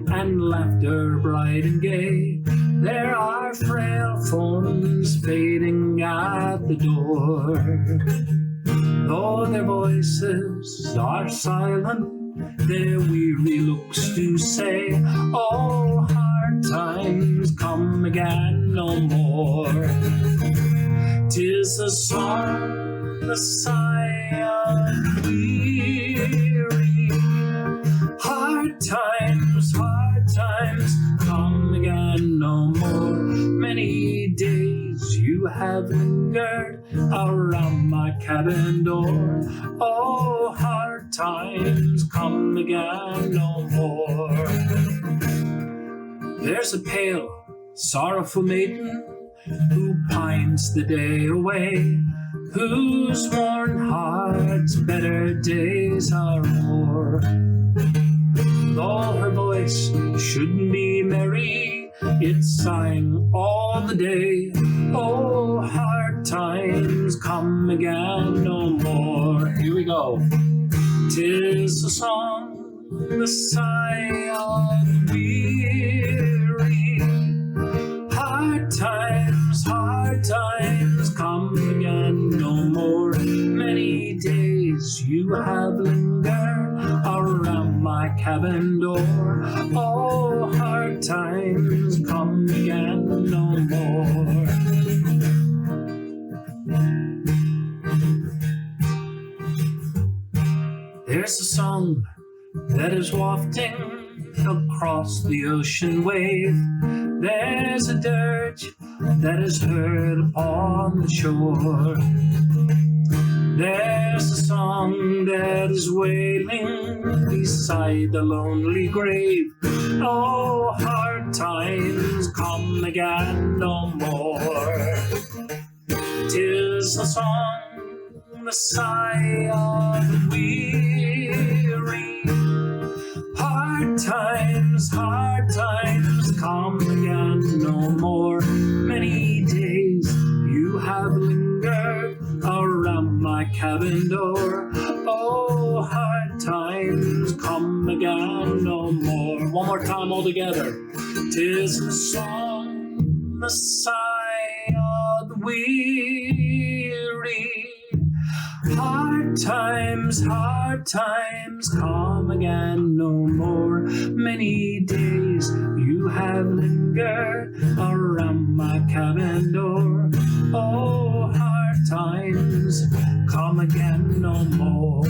J: and laughter bright and gay, there are frail forms fading at the door. Though their voices are silent, their weary looks do say, oh, hard times come again no more. 'Tis a song, the sigh of the weary. Hard times come again no more. Many days you have lingered around my cabin door. Oh, hard times come again no more. There's a pale, sorrowful maiden who pines the day away, whose worn heart's better days are o'er. Though her voice shouldn't be merry, it's sighing all the day. Oh, hard times come again no more. Here we go. 'Tis a song, the sigh of the weary. Hard times come again no more. Many days you have lingered around my cabin door. Oh, hard times come again no more. There's a song that is wafting across the ocean wave. There's a dirge that is heard upon the shore. There's a song that is wailing beside the lonely grave. Oh, hard times come again no more. 'Tis a song, the sigh of the weary. Hard times come again no more. Many days you have lingered around my cabin door. Oh, hard times come again no more. One more time all together. 'Tis a song, the sigh of the weary. Hard times come again no more. Many days you have lingered around my cabin door. Oh, hard times come again no more.